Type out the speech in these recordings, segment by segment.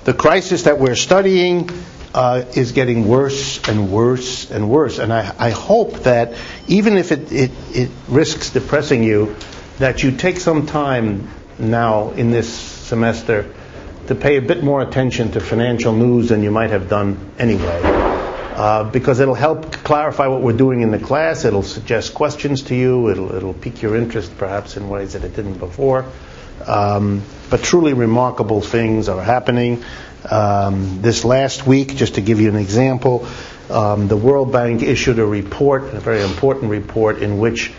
the crisis that we're studying is getting worse and worse and worse. And I hope that even if it risks depressing you, that you take some time now in this semester to pay a bit more attention to financial news than you might have done anyway. Because it'll help clarify what we're doing in the class. It'll suggest questions to you. It'll pique your interest perhaps in ways that it didn't before. But truly remarkable things are happening. This last week, just to give you an example, the World Bank issued a report, a very important report, in which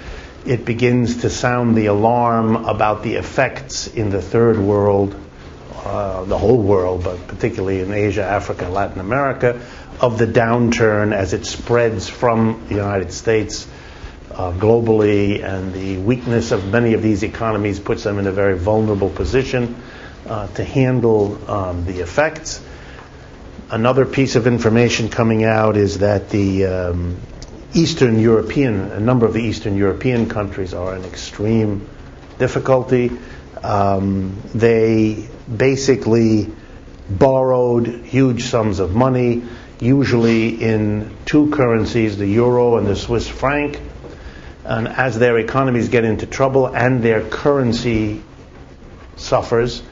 it begins to sound the alarm about the effects in the third world, the whole world, but particularly in Asia, Africa, Latin America, of the downturn as it spreads from the United States globally, and the weakness of many of these economies puts them in a very vulnerable position to handle the effects. Another piece of information coming out is that the a number of the Eastern European countries are in extreme difficulty. They basically borrowed huge sums of money, usually in two currencies, the euro and the Swiss franc. And as their economies get into trouble and their currency suffers,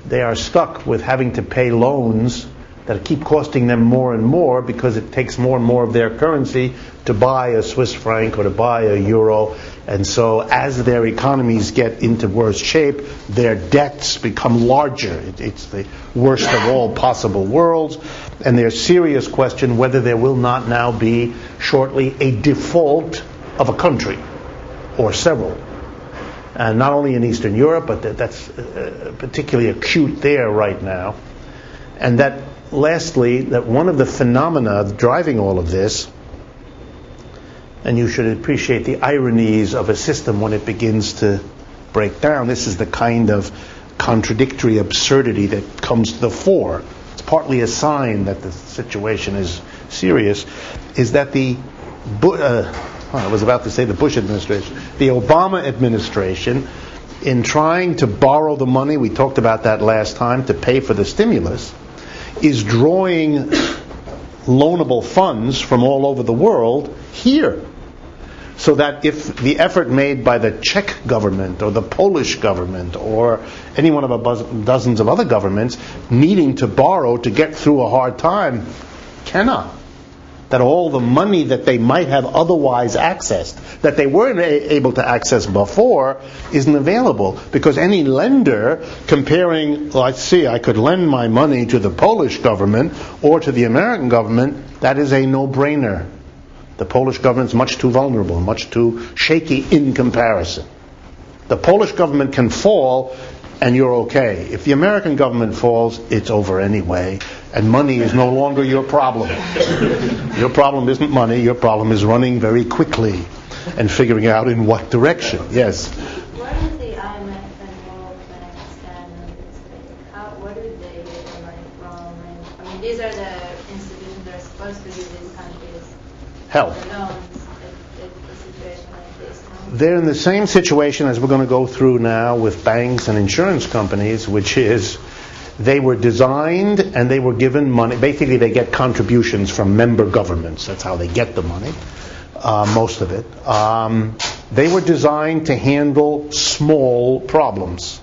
they are stuck with having to pay loans that keep costing them more and more, because it takes more and more of their currency to buy a Swiss franc or to buy a euro. And so as their economies get into worse shape, their debts become larger. It's the worst of all possible worlds. And there's serious question whether there will not now be shortly a default of a country or several. And not only in Eastern Europe, but that's particularly acute there right now. And that, lastly, that one of the phenomena driving all of this, and you should appreciate the ironies of a system when it begins to break down, this is the kind of contradictory absurdity that comes to the fore. It's partly a sign that the situation is serious, is that the Bush administration, the Obama administration, in trying to borrow the money, we talked about that last time, to pay for the stimulus, is drawing loanable funds from all over the world here. So that if the effort made by the Czech government or the Polish government or any one of dozens of other governments needing to borrow to get through a hard time cannot, that all the money that they might have otherwise accessed, that they weren't able to access before, isn't available. Because any lender comparing, let's see, I could lend my money to the Polish government or to the American government, that is a no-brainer. The Polish government's much too vulnerable, much too shaky in comparison. The Polish government can fall and you're okay. If the American government falls, it's over anyway, and money is no longer your problem. Your problem isn't money, your problem is running very quickly and figuring out in what direction. Yes? Where does the IMF and World Bank stand on this thing? Where do they get their money from? And, I mean, these are the institutions that are supposed to give these countries help. Loans if a situation like this comes. They're in the same situation as we're going to go through now with banks and insurance companies, which is they were designed and they were given money. Basically, they get contributions from member governments. That's how they get the money, most of it. They were designed to handle small problems,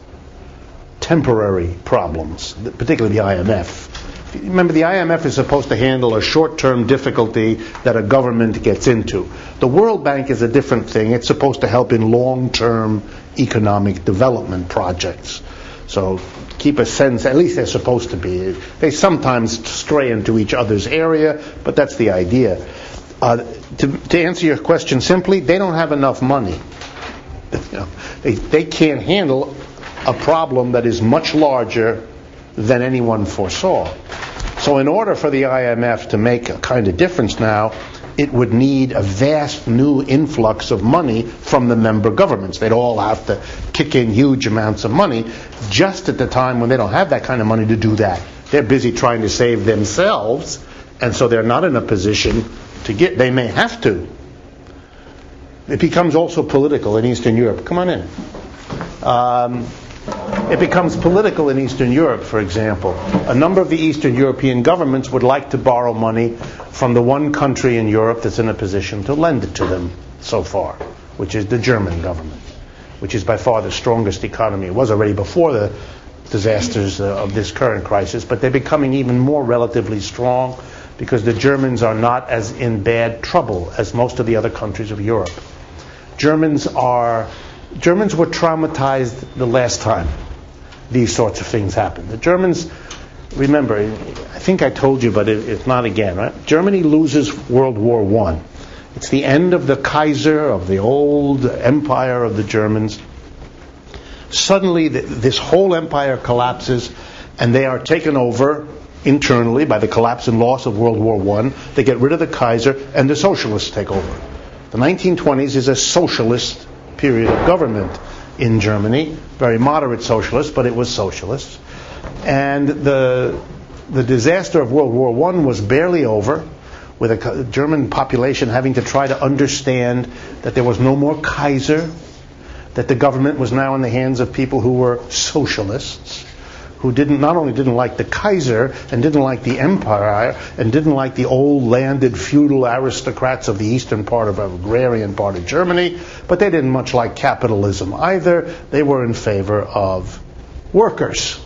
temporary problems, particularly the IMF. Remember, the IMF is supposed to handle a short-term difficulty that a government gets into. The World Bank is a different thing. It's supposed to help in long-term economic development projects. So keep a sense, at least they're supposed to be. They sometimes stray into each other's area, but that's the idea. To answer your question simply, they don't have enough money. They can't handle a problem that is much larger than anyone foresaw. So in order for the IMF to make a kind of difference now, it would need a vast new influx of money from the member governments. They'd all have to kick in huge amounts of money just at the time when they don't have that kind of money to do that. They're busy trying to save themselves, and so they're not in a position to get, they may have to. It becomes also political in Eastern Europe. Come on in. It becomes political in Eastern Europe, for example. A number of the Eastern European governments would like to borrow money from the one country in Europe that's in a position to lend it to them so far, which is the German government, which is by far the strongest economy. It was already before the disasters of this current crisis, but they're becoming even more relatively strong because the Germans are not as in bad trouble as most of the other countries of Europe. Germans were traumatized the last time these sorts of things happened. The Germans, remember, I think I told you, but if not again, right? Germany loses World War I. It's the end of the Kaiser, of the old empire of the Germans. Suddenly, this whole empire collapses, and they are taken over internally by the collapse and loss of World War I. They get rid of the Kaiser, and the socialists take over. The 1920s is a socialist period of government in Germany, very moderate socialist, but it was socialist. And the disaster of World War I was barely over, with a German population having to try to understand that there was no more Kaiser, that the government was now in the hands of people who were socialists, who not only didn't like the Kaiser and didn't like the empire and didn't like the old landed feudal aristocrats of the eastern part of agrarian part of Germany, but they didn't much like capitalism either. They were in favor of workers.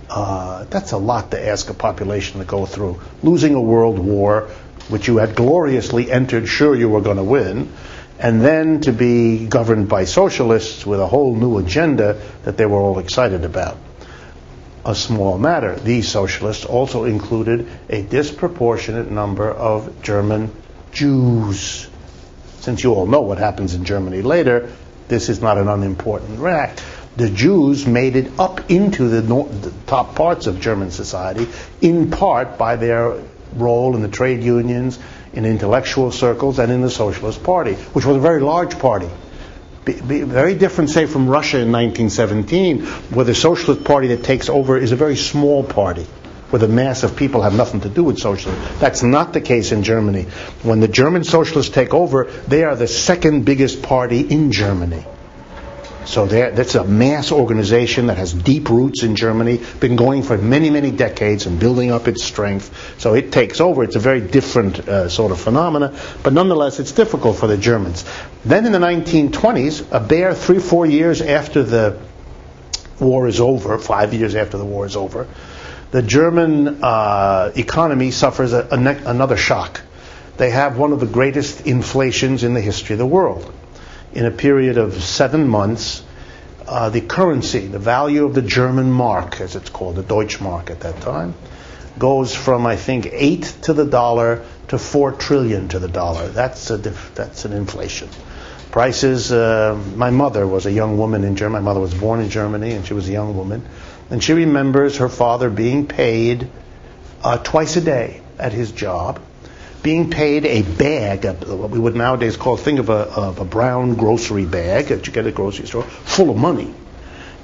That's a lot to ask a population to go through. Losing a world war, which you had gloriously entered sure you were going to win, and then to be governed by socialists with a whole new agenda that they were all excited about. A small matter. These socialists also included a disproportionate number of German Jews. Since you all know what happens in Germany later, this is not an unimportant fact. The Jews made it up into the top parts of German society, in part by their role in the trade unions, in intellectual circles, and in the Socialist Party, which was a very large party. Very different, say, from Russia in 1917, where the Socialist Party that takes over is a very small party, where the mass of people have nothing to do with socialism. That's not the case in Germany. When the German socialists take over, they are the second biggest party in Germany. So that's a mass organization that has deep roots in Germany, been going for many, many decades and building up its strength. So it takes over. It's a very different sort of phenomena, but nonetheless it's difficult for the Germans. Then in the 1920s, a bare 3-4 years after the war is over, 5 years after the war is over, the German economy suffers another shock. They have one of the greatest inflations in the history of the world. In a period of 7 months, the currency, the value of the German mark, as it's called, the Deutschmark at that time, goes from, I think, 8 to the dollar to 4 trillion to the dollar. That's an inflation. Prices, my mother was a young woman in Germany. My mother was born in Germany, and she was a young woman. And she remembers her father being paid twice a day at his job, being paid a bag, what we would nowadays call, think of a brown grocery bag that you get at a grocery store, full of money.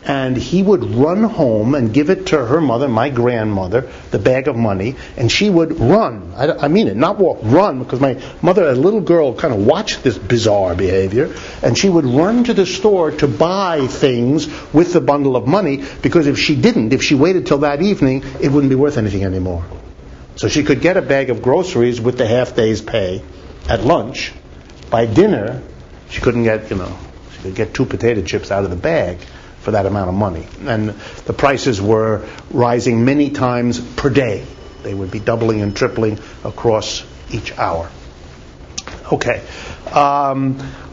And he would run home and give it to her mother, my grandmother, the bag of money, and she would run. I mean it, not walk, run, because my mother, a little girl, kind of watched this bizarre behavior, and she would run to the store to buy things with the bundle of money, because if she waited till that evening, it wouldn't be worth anything anymore. So she could get a bag of groceries with the half day's pay at lunch. By dinner, she couldn't get, she could get 2 potato chips out of the bag for that amount of money. And the prices were rising many times per day. They would be doubling and tripling across each hour. Okay.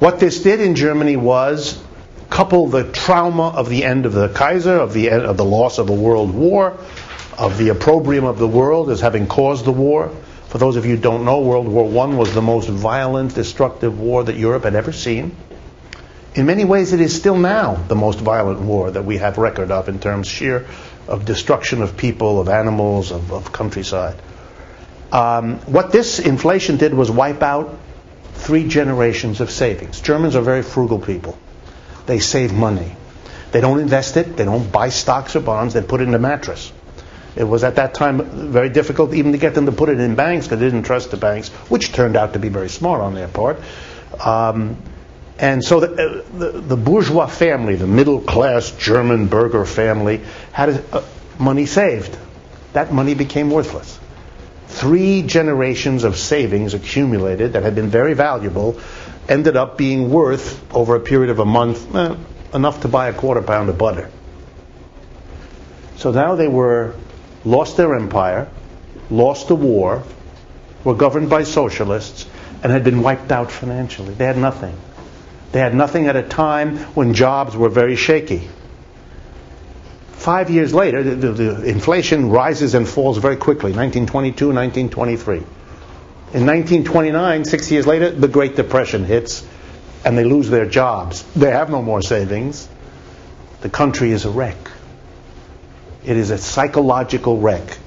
What this did in Germany was couple the trauma of the end of the Kaiser, of the loss of a world war, of the opprobrium of the world as having caused the war. For those of you who don't know, World War I was the most violent, destructive war that Europe had ever seen. In many ways, it is still now the most violent war that we have record of in terms sheer of destruction of people, of animals, of countryside. What this inflation did was wipe out 3 generations of savings. Germans are very frugal people. They save money. They don't invest it. They don't buy stocks or bonds. They put it in a mattress. It was at that time very difficult even to get them to put it in banks because they didn't trust the banks, which turned out to be very smart on their part. And so the bourgeois family, the middle-class German burgher family, had money saved. That money became worthless. 3 generations of savings accumulated that had been very valuable ended up being worth, over a period of a month, enough to buy a quarter pound of butter. So now they lost their empire, lost the war, were governed by socialists, and had been wiped out financially. They had nothing. They had nothing at a time when jobs were very shaky. 5 years later, the inflation rises and falls very quickly, 1922, 1923. In 1929, 6 years later, the Great Depression hits, and they lose their jobs. They have no more savings. The country is a wreck. It is a psychological wreck.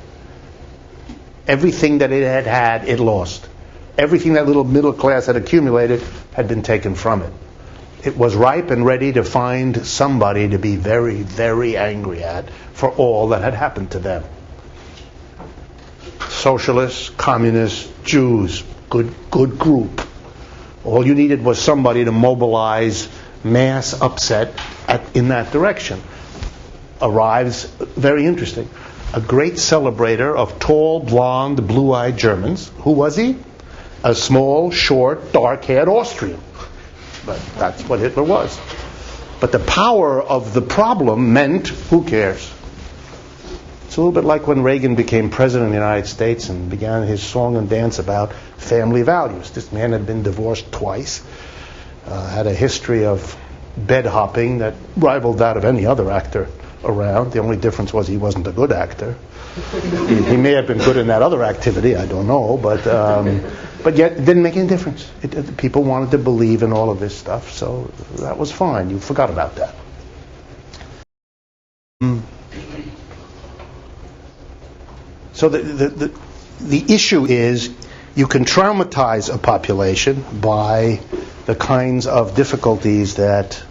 Everything that it had, it lost. Everything that little middle class had accumulated had been taken from it. It was ripe and ready to find somebody to be very, very angry at for all that had happened to them. Socialists, communists, Jews, good group. All you needed was somebody to mobilize mass upset in that direction. Arrives, very interesting, a great celebrator of tall, blonde, blue-eyed Germans. Who was he? A small, short, dark-haired Austrian. But that's what Hitler was. But the power of the problem meant, who cares? It's a little bit like when Reagan became president of the United States and began his song and dance about family values. This man had been divorced twice, had a history of bed hopping that rivaled that of any other actor around. The only difference was he wasn't a good actor. He may have been good in that other activity, I don't know, but yet it didn't make any difference. People wanted to believe in all of this stuff, so that was fine. You forgot about that. So the issue is, you can traumatize a population by the kinds of difficulties that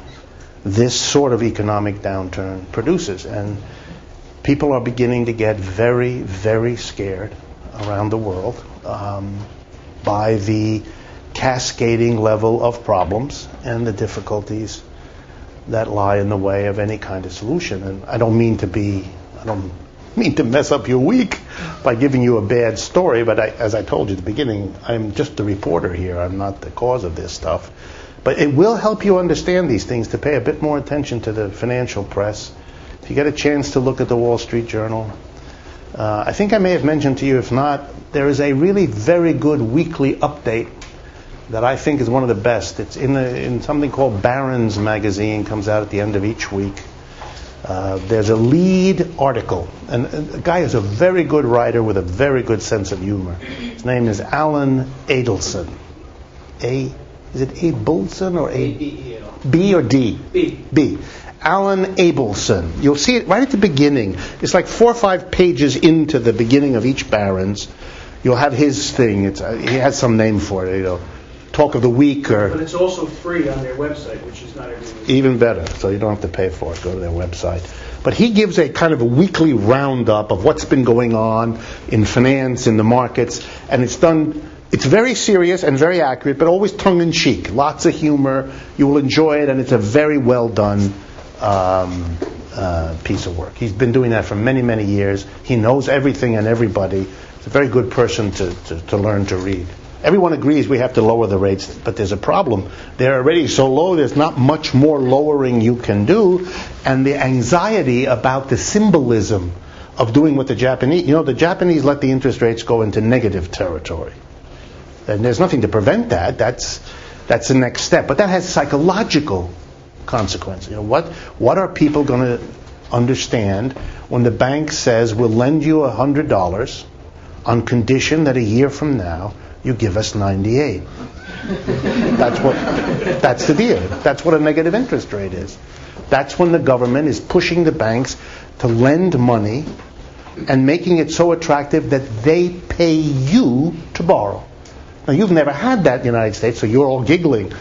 this sort of economic downturn produces. And people are beginning to get very, very scared around the world by the cascading level of problems and the difficulties that lie in the way of any kind of solution. And I don't mean to mess up your week by giving you a bad story, but as I told you at the beginning, I'm just the reporter here. I'm not the cause of this stuff. But it will help you understand these things, to pay a bit more attention to the financial press. If you get a chance to look at the Wall Street Journal, I think I may have mentioned to you, if not, there is a really very good weekly update that I think is one of the best. It's in something called Barron's magazine, comes out at the end of each week. There's a lead article, and the guy is a very good writer with a very good sense of humor. His name is Alan Adelson. Is it Abelson or A? B or D? B. Alan Abelson. You'll see it right at the beginning. It's like 4 or 5 pages into the beginning of each Barron's. You'll have his thing. He has some name for it, Talk of the Week, or. But it's also free on their website, which is not everything. Even better, so you don't have to pay for it. Go to their website. But he gives a kind of a weekly roundup of what's been going on in finance, in the markets, and it's very serious and very accurate, but always tongue-in-cheek. Lots of humor. You will enjoy it, and it's a very well-done piece of work. He's been doing that for many, many years. He knows everything and everybody. He's a very good person to learn to read. Everyone agrees we have to lower the rates, but there's a problem. They're already so low, there's not much more lowering you can do, and the anxiety about the symbolism of doing what the Japanese let the interest rates go into negative territory. And there's nothing to prevent that. That's the next step. But that has psychological consequences. What are people going to understand when the bank says we'll lend you $100 on condition that a year from now you give us 98? That's the deal. That's what a negative interest rate is. That's when the government is pushing the banks to lend money and making it so attractive that they pay you to borrow. Now, you've never had that in the United States, so you're all giggling.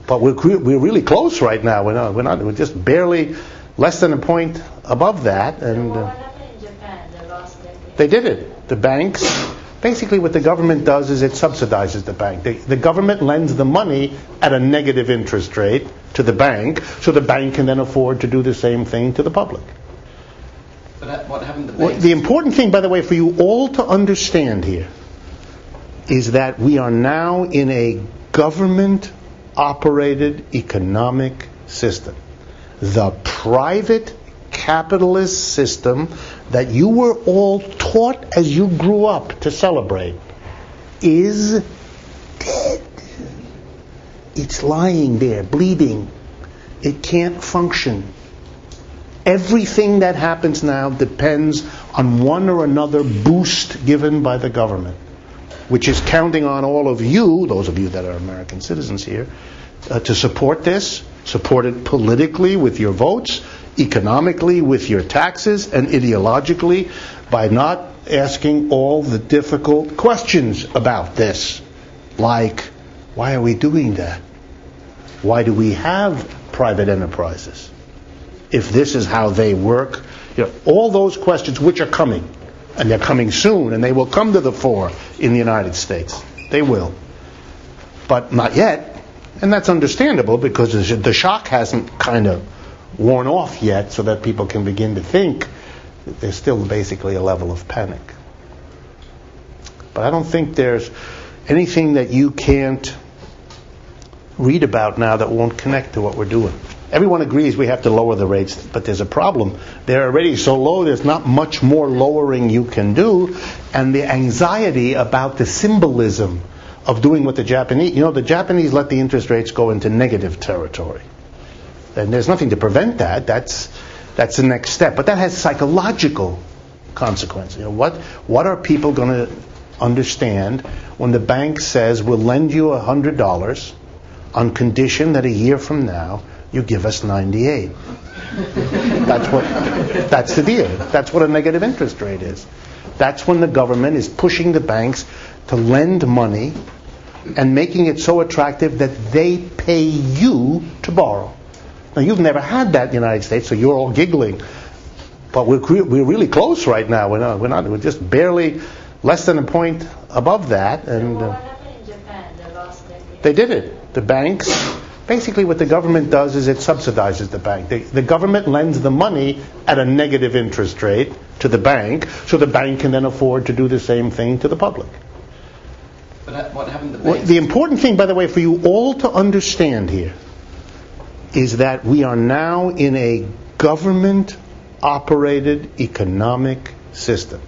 But we're really close right now. We're just barely less than a point above that. And what happened in Japan? They lost their. They did it. The banks Basically, what the government does is it subsidizes the bank. The government lends the money at a negative interest rate to the bank, so the bank can then afford to do the same thing to the public. But what happened to the Well, banks? the important thing, by the way, for you all to understand here is that we are now in a government-operated economic system. The private capitalist system that you were all taught as you grew up to celebrate is dead. It's lying there, bleeding. It can't function. Everything that happens now depends on one or another boost given by the government, which is counting on all of you, those of you that are American citizens here, to support this, support it politically with your votes, economically with your taxes, and ideologically by not asking all the difficult questions about this. Like, why are we doing that? Why do we have private enterprises? If this is how they work, all those questions which are coming, and they're coming soon, and they will come to the fore in the United States. They will. But not yet, and that's understandable because the shock hasn't kind of worn off yet so that people can begin to think that there's still basically a level of panic. But I don't think there's anything that you can't read about now that won't connect to what we're doing. Everyone agrees we have to lower the rates, but there's a problem. They're already so low, there's not much more lowering you can do. And the anxiety about the symbolism of doing what the Japanese let the interest rates go into negative territory. And there's nothing to prevent that. That's the next step. But that has psychological consequences. What are people going to understand when the bank says, we'll lend you $100 on condition that a year from now you give us 98. That's the deal. That's what a negative interest rate is. That's when the government is pushing the banks to lend money and making it so attractive that they pay you to borrow. Now, you've never had that in the United States, so you're all giggling. But we're really close right now. We're just barely less than a point above that. And what happened in Japan? They lost their they did it. The banks, basically what the government does is it subsidizes the bank. The government lends the money at a negative interest rate to the bank, so the bank can then afford to do the same thing to the public. But what happened to the Well, banks? the important thing, by the way, for you all to understand here is that we are now in a government-operated economic system.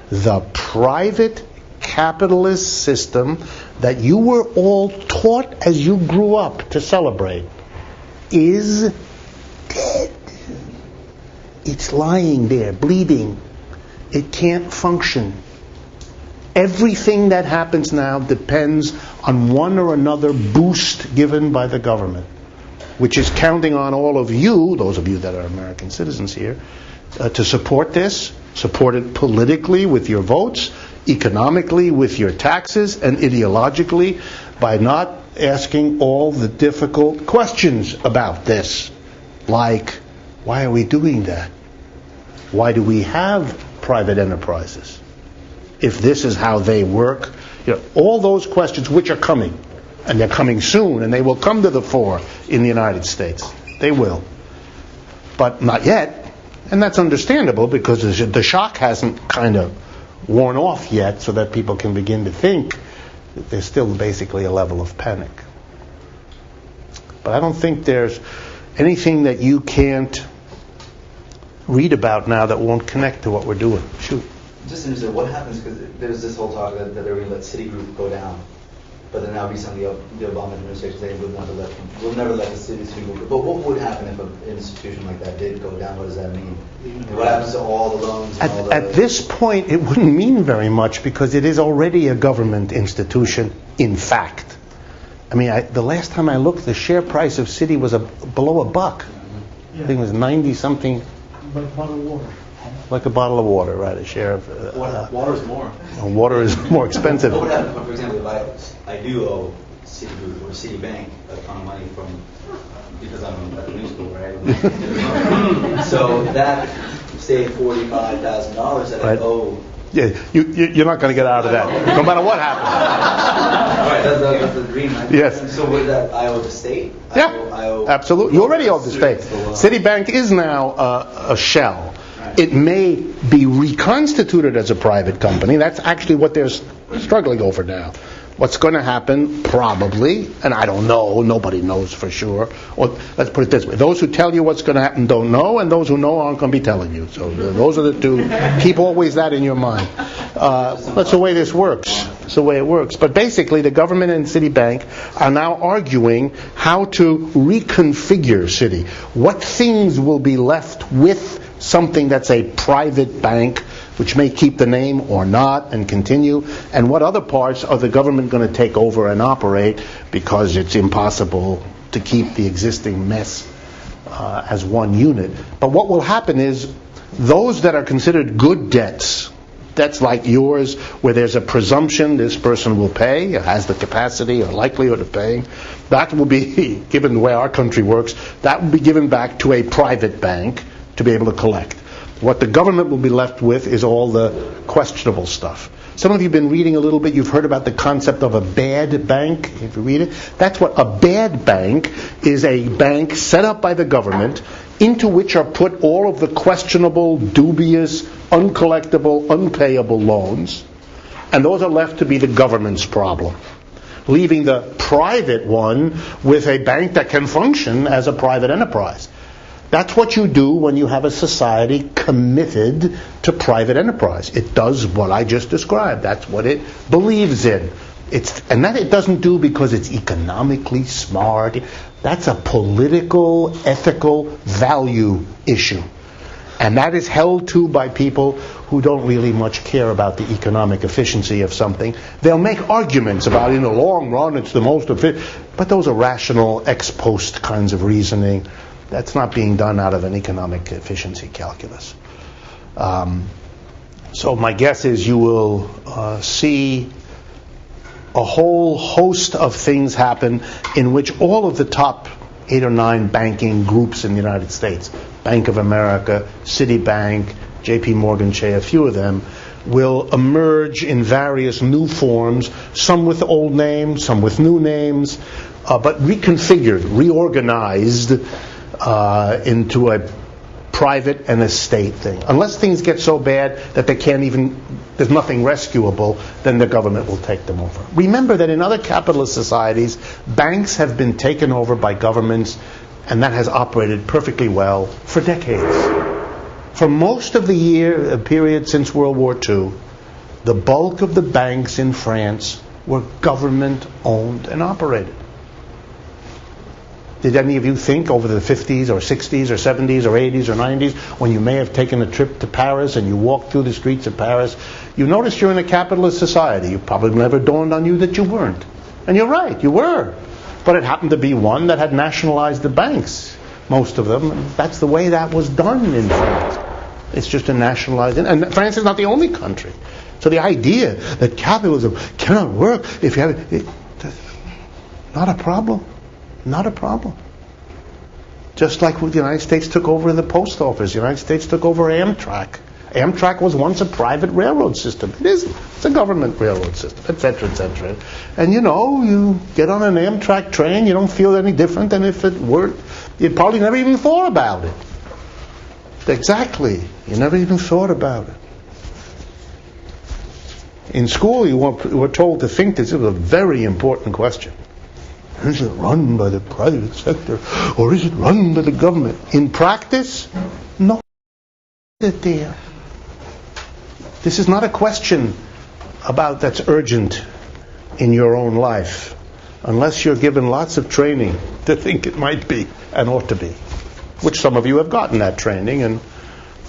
The private capitalist system that you were all taught as you grew up to celebrate is dead. It's lying there, bleeding. It can't function. Everything that happens now depends on one or another boost given by the government, which is counting on all of you, those of you that are American citizens here, to support this, support it politically with your votes, economically with your taxes, and ideologically by not asking all the difficult questions about this. Like, why are we doing that? Why do we have private enterprises? If this is how they work, all those questions which are coming, and they're coming soon, and they will come to the fore in the United States. They will. But not yet, and that's understandable because the shock hasn't kind of worn off yet so that people can begin to think that there's still basically a level of panic. But I don't think there's anything that you can't read about now that won't connect to what we're doing. Shoot. Just interested, what happens, because there's this whole talk that they're going to let Citigroup go down, but then now recently the Obama administration saying we'll never let the Citigroup go. But what would happen if an institution like that did go down? What does that mean? And what happens to all the loans? And all the At this point, it wouldn't mean very much because it is already a government institution, in fact. I mean, the last time I looked, the share price of Citi was below $1. I think it was 90-something. Like a bottle of water. Like a bottle of water, right? A share of... water is more. Water is more expensive. What would happen, for example, if I do owe Citigroup or Citibank a ton of money because I'm at the new school, right? So that, say, $45,000 that I owe You're not going to get out of that, no matter what happens. Right, that's the dream. Right? Yes. So with that, I owe the state? Yeah, I owe absolutely. You already owe the state. Citibank is now a shell. It may be reconstituted as a private company. That's actually what they're struggling over now. What's going to happen, probably, and I don't know, nobody knows for sure, or let's put it this way, those who tell you what's going to happen don't know, and those who know aren't going to be telling you. So those are the two. Keep always that in your mind. That's the way this works. It's the way it works. But basically, the government and Citibank are now arguing how to reconfigure Citi. What things will be left with something that's a private bank, which may keep the name or not and continue, and what other parts are the government going to take over and operate because it's impossible to keep the existing mess as one unit. But what will happen is those that are considered good debts like yours, where there's a presumption this person will pay, has the capacity or likelihood of paying, that will be, given the way our country works, that will be given back to a private bank to be able to collect. What the government will be left with is all the questionable stuff. Some of you have been reading a little bit. You've heard about the concept of a bad bank. If you read it, that's what a bad bank is. A bank set up by the government into which are put all of the questionable, dubious, uncollectible, unpayable loans. And those are left to be the government's problem, leaving the private one with a bank that can function as a private enterprise. That's what you do when you have a society committed to private enterprise. It does what I just described. That's what it believes in. And that it doesn't do because it's economically smart. That's a political, ethical value issue. And that is held to by people who don't really much care about the economic efficiency of something. They'll make arguments about in the long run it's the most efficient. But those are rational ex post kinds of reasoning. That's not being done out of an economic efficiency calculus. So my guess is you will see a whole host of things happen in which all of the top 8 or 9 banking groups in the United States, Bank of America, Citibank, J.P. Morgan Chase, a few of them, will emerge in various new forms, some with old names, some with new names, but reconfigured, reorganized into a private and a state thing. Unless things get so bad that they can't even, there's nothing rescuable, then the government will take them over. Remember that in other capitalist societies, banks have been taken over by governments, and that has operated perfectly well for decades. For most of the period since World War II, the bulk of the banks in France were government-owned and operated. Did any of you think over the 50s or 60s or 70s or 80s or 90s, when you may have taken a trip to Paris and you walked through the streets of Paris, you noticed you're in a capitalist society? You probably never dawned on you that you weren't. And you're right, you were. But it happened to be one that had nationalized the banks, most of them. And that's the way that was done in France. It's just a nationalized... And France is not the only country. So the idea that capitalism cannot work if you have it... Not a problem. Not a problem. Just like when the United States took over the post office, the United States took over Amtrak. Amtrak was once a private railroad system. It isn't. It's a government railroad system, etc., etc. And you get on an Amtrak train, you don't feel any different than if it were. You probably never even thought about it. Exactly. You never even thought about it. In school, you were told to think this is a very important question. Is it run by the private sector or is it run by the government? In practice, no. There. This is not a question about that's urgent in your own life, unless you're given lots of training to think it might be and ought to be, which some of you have gotten that training, and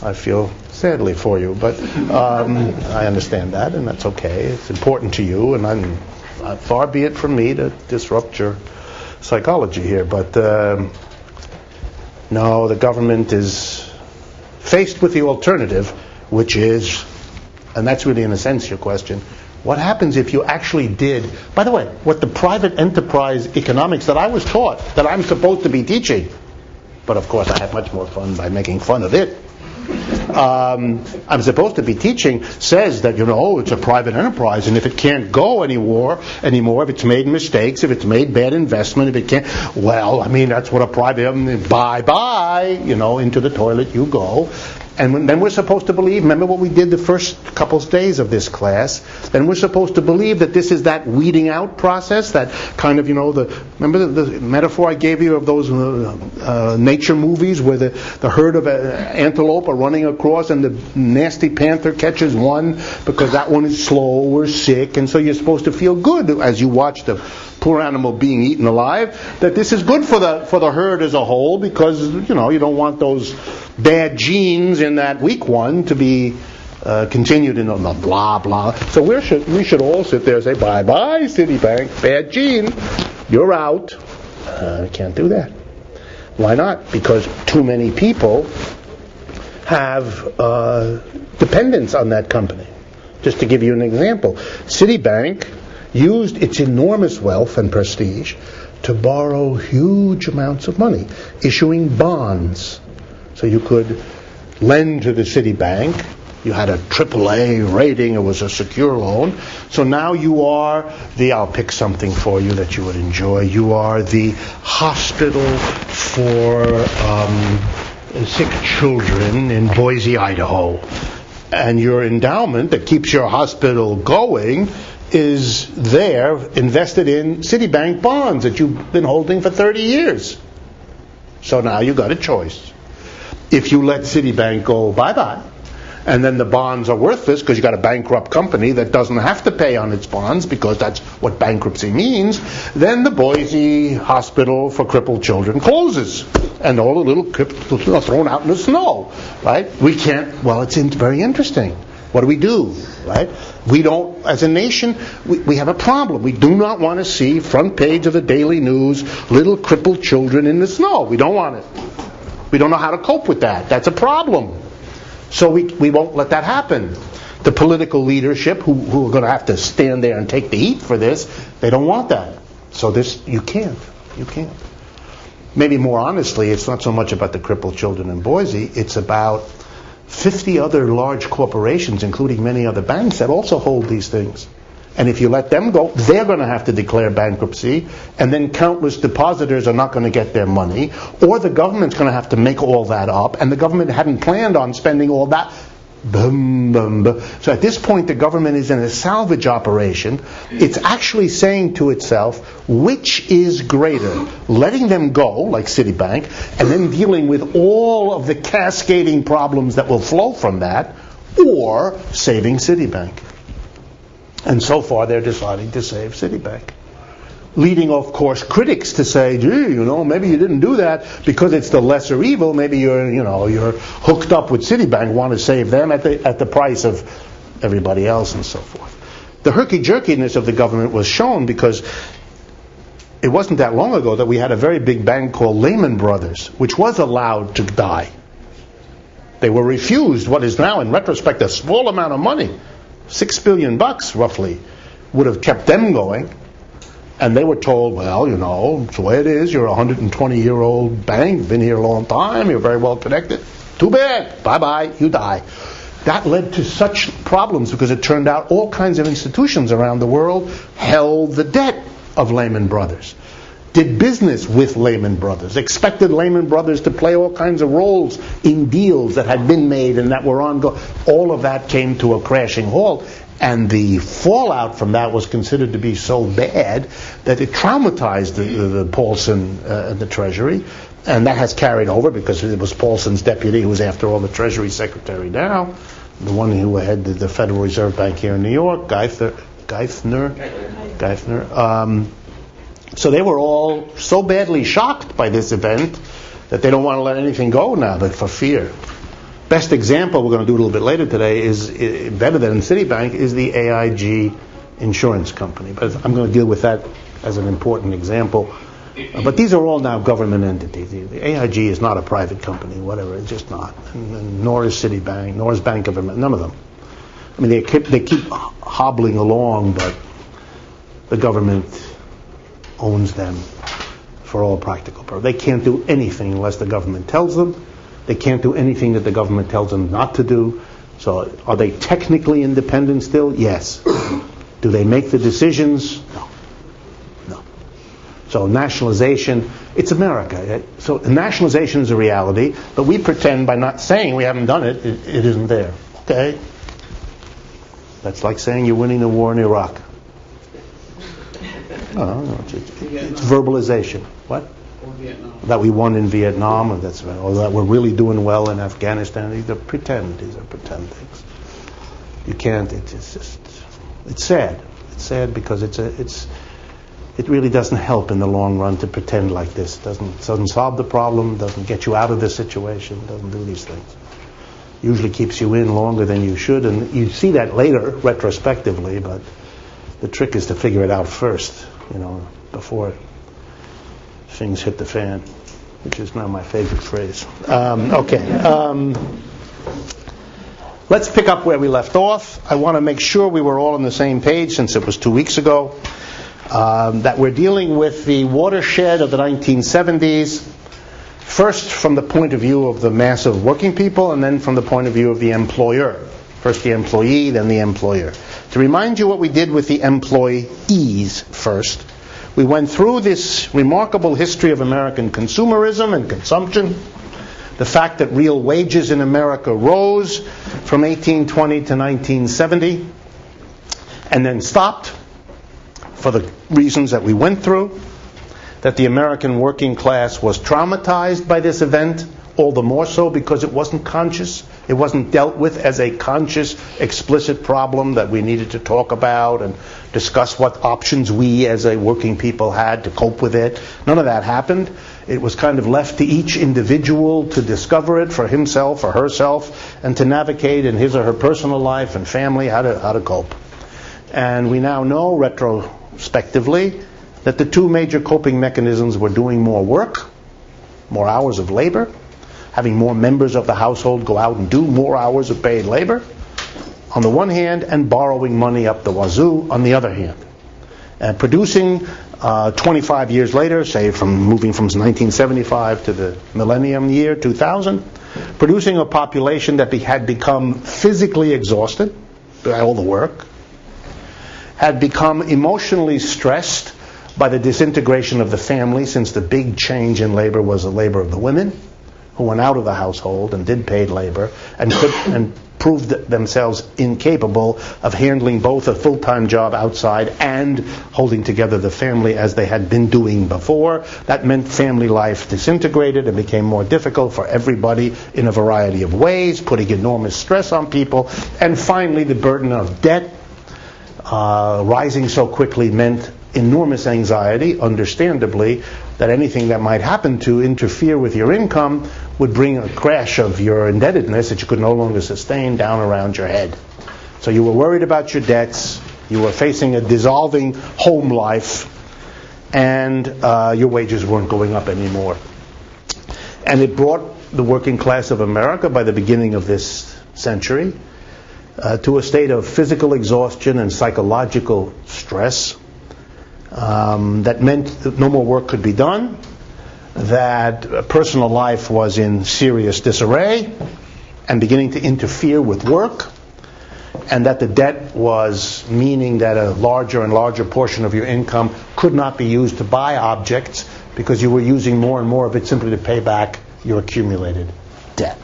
I feel sadly for you, but I understand that, and that's okay. It's important to you, and far be it from me to disrupt your psychology here, but no, the government is faced with the alternative, which is, and that's really in a sense your question, what happens if you actually did, by the way, what the private enterprise economics that I was taught, that I'm supposed to be teaching, but of course I had much more fun by making fun of it, I'm supposed to be teaching says that, it's a private enterprise, and if it can't go anymore, if it's made mistakes, if it's made bad investment, if it can't, that's what a private, bye-bye, into the toilet you go. And then we're supposed to believe, remember what we did the first couple days of this class, then we're supposed to believe that this is that weeding out process, that kind of, remember the metaphor I gave you of those nature movies where the herd of antelope are running across and the nasty panther catches one because that one is slow or sick, and so you're supposed to feel good as you watch the poor animal being eaten alive, that this is good for the herd as a whole, because you don't want those bad genes in that weak one to be continued in the blah blah. So we should all sit there and say, bye bye Citibank, bad gene, you're out. Can't do that. Why not? Because too many people have dependence on that company. Just to give you an example, Citibank used its enormous wealth and prestige to borrow huge amounts of money, issuing bonds. So you could lend to the Citibank. You had a AAA rating. It was a secure loan. So now you are I'll pick something for you that you would enjoy. You are the hospital for sick children in Boise, Idaho. And your endowment that keeps your hospital going is there invested in Citibank bonds that you've been holding for 30 years. So now you got a choice. If you let Citibank go bye-bye, and then the bonds are worthless because you got a bankrupt company that doesn't have to pay on its bonds because that's what bankruptcy means, then the Boise Hospital for Crippled Children closes. And all the little cripples are thrown out in the snow, right? It's very interesting. What do? Right? We don't, as a nation, we have a problem. We do not want to see front page of the Daily News, little crippled children in the snow. We don't want it. We don't know how to cope with that. That's a problem. So we won't let that happen. The political leadership, who are going to have to stand there and take the heat for this, they don't want that. So you can't. Maybe more honestly, it's not so much about the crippled children in Boise, it's about 50 other large corporations, including many other banks, that also hold these things. And if you let them go, they're going to have to declare bankruptcy, and then countless depositors are not going to get their money, or the government's going to have to make all that up, and the government hadn't planned on spending all that. Boom, boom, boom. So at this point, the government is in a salvage operation. It's actually saying to itself, which is greater? Letting them go, like Citibank, and then dealing with all of the cascading problems that will flow from that, or saving Citibank. And so far, they're deciding to save Citibank. Leading, of course, critics to say, maybe you didn't do that because it's the lesser evil. Maybe you're hooked up with Citibank, want to save them at the price of everybody else and so forth. The herky-jerkiness of the government was shown because it wasn't that long ago that we had a very big bank called Lehman Brothers, which was allowed to die. They were refused what is now, in retrospect, a small amount of money, $6 billion roughly, would have kept them going. And they were told, it's the way it is. You're a 120-year-old bank, been here a long time, you're very well connected. Too bad. Bye-bye, you die. That led to such problems because it turned out all kinds of institutions around the world held the debt of Lehman Brothers, did business with Lehman Brothers, expected Lehman Brothers to play all kinds of roles in deals that had been made and that were ongoing. All of that came to a crashing halt. And the fallout from that was considered to be so bad that it traumatized the Paulson and the Treasury, and that has carried over because it was Paulson's deputy who was, after all, the Treasury Secretary now, the one who headed the Federal Reserve Bank here in New York, Geithner. So they were all so badly shocked by this event that they don't want to let anything go now, but for fear. Best example, we're going to do a little bit later today, is better than Citibank, is the AIG insurance company. But I'm going to deal with that as an important example. But these are all now government entities. The AIG is not a private company, whatever, it's just not. And nor is Citibank, nor is Bank of America, none of them. I mean, they keep hobbling along, but the government owns them for all practical purposes. They can't do anything unless the government tells them. They can't do anything that the government tells them not to do. So are they technically independent still? Yes. Do they make the decisions? No. So nationalization, it's America. So nationalization is a reality, but we pretend by not saying we haven't done it, it isn't there. Okay? That's like saying you're winning the war in Iraq. It's verbalization. What? Or Vietnam. That we won in Vietnam, or that we're really doing well in Afghanistan. These are pretend things. You can't. It's sad. It's sad because it really doesn't help in the long run to pretend like this. Doesn't solve the problem. Doesn't get you out of the situation. Doesn't do these things. Usually keeps you in longer than you should, and you see that later retrospectively. But the trick is to figure it out first, before things hit the fan, which is now my favorite phrase. Let's pick up where we left off. I want to make sure we were all on the same page, since it was 2 weeks ago, that we're dealing with the watershed of the 1970s, first from the point of view of the mass of working people, and then from the point of view of the employer. First the employee, then the employer. To remind you what we did with the employees first, we went through this remarkable history of American consumerism and consumption, the fact that real wages in America rose from 1820 to 1970, and then stopped for the reasons that we went through, that the American working class was traumatized by this event, all the more so because it wasn't conscious. It wasn't dealt with as a conscious, explicit problem that we needed to talk about and discuss what options we as a working people had to cope with it. None of that happened. It was kind of left to each individual to discover it for himself or herself and to navigate in his or her personal life and family how to cope. And we now know retrospectively that the two major coping mechanisms were doing more work, more hours of labor, having more members of the household go out and do more hours of paid labor, on the one hand, and borrowing money up the wazoo on the other hand. And producing 25 years later, say moving from 1975 to the millennium year 2000, producing a population that had become physically exhausted by all the work, had become emotionally stressed by the disintegration of the family, since the big change in labor was the labor of the women, who went out of the household and did paid labor and proved themselves incapable of handling both a full-time job outside and holding together the family as they had been doing before. That meant family life disintegrated and became more difficult for everybody in a variety of ways, putting enormous stress on people. And finally, the burden of debt rising so quickly meant enormous anxiety, understandably, that anything that might happen to interfere with your income would bring a crash of your indebtedness that you could no longer sustain down around your head. So you were worried about your debts, you were facing a dissolving home life, and your wages weren't going up anymore. And it brought the working class of America, by the beginning of this century, to a state of physical exhaustion and psychological stress. That meant that no more work could be done, that personal life was in serious disarray and beginning to interfere with work, and that the debt was meaning that a larger and larger portion of your income could not be used to buy objects because you were using more and more of it simply to pay back your accumulated debt.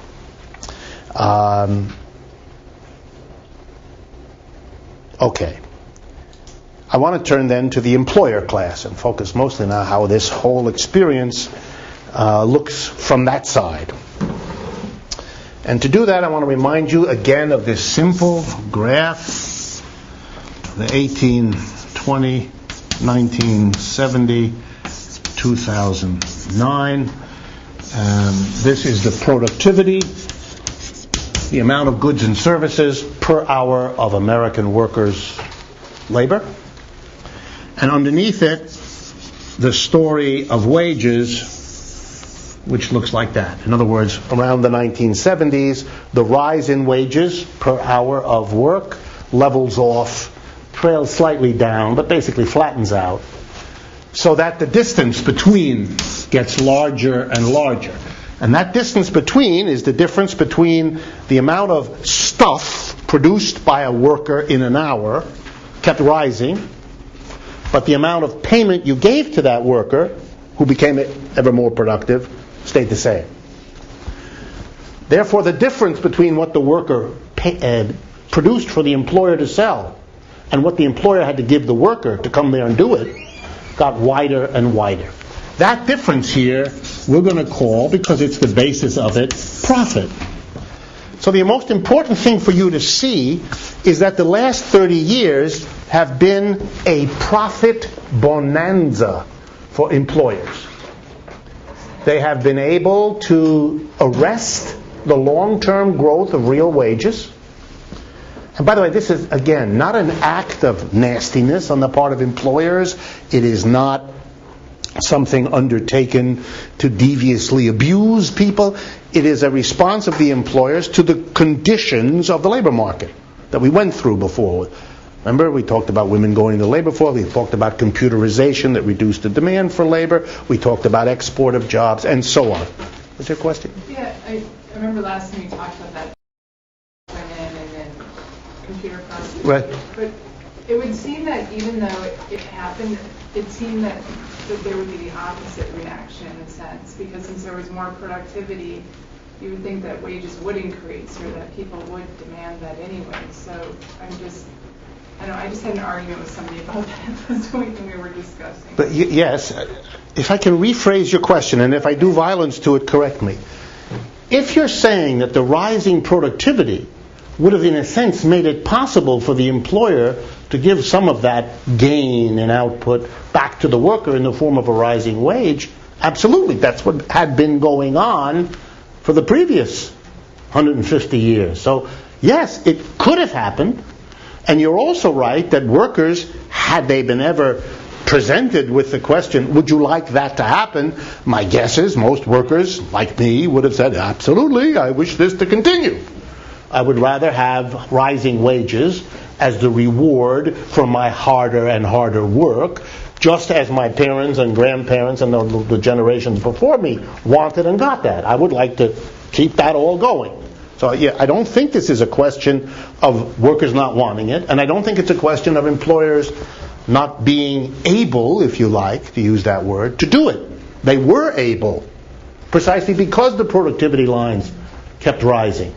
Okay. I want to turn then to the employer class and focus mostly now how this whole experience looks from that side. And to do that, I want to remind you again of this simple graph, the 1820, 1970, 2009. This is the productivity, the amount of goods and services per hour of American workers' labor. And underneath it, the story of wages, which looks like that. In other words, around the 1970s, the rise in wages per hour of work levels off, trails slightly down, but basically flattens out, so that the distance between gets larger and larger. And that distance between is the difference between the amount of stuff produced by a worker in an hour, kept rising, but the amount of payment you gave to that worker, who became ever more productive, stayed the same. Therefore, the difference between what the worker produced for the employer to sell and what the employer had to give the worker to come there and do it got wider and wider. That difference here we're going to call, because it's the basis of it, profit. So the most important thing for you to see is that the last 30 years have been a profit bonanza for employers. They have been able to arrest the long-term growth of real wages. And by the way, this is, again, not an act of nastiness on the part of employers. It is not something undertaken to deviously abuse people. It is a response of the employers to the conditions of the labor market that we went through before. Remember, we talked about women going to the labor force. We talked about computerization that reduced the demand for labor. We talked about export of jobs, and so on. Was there a question? Yeah, I remember last time you talked about that women and then computer processing. Right. But it would seem that even though it happened, it seemed that there would be the opposite reaction in a sense, because since there was more productivity, you would think that wages would increase or that people would demand that anyway. So I just had an argument with somebody about that this week when we were discussing. But yes, if I can rephrase your question, and if I do violence to it, correct me. If you're saying that the rising productivity would have, in a sense, made it possible for the employer to give some of that gain in output back to the worker in the form of a rising wage, absolutely. That's what had been going on for the previous 150 years. So, yes, it could have happened. And you're also right that workers, had they been ever presented with the question, would you like that to happen? My guess is most workers, like me, would have said, absolutely, I wish this to continue. I would rather have rising wages as the reward for my harder and harder work, just as my parents and grandparents and the generations before me wanted and got that. I would like to keep that all going. So yeah, I don't think this is a question of workers not wanting it, and I don't think it's a question of employers not being able, if you like, to use that word, to do it. They were able, precisely because the productivity lines kept rising.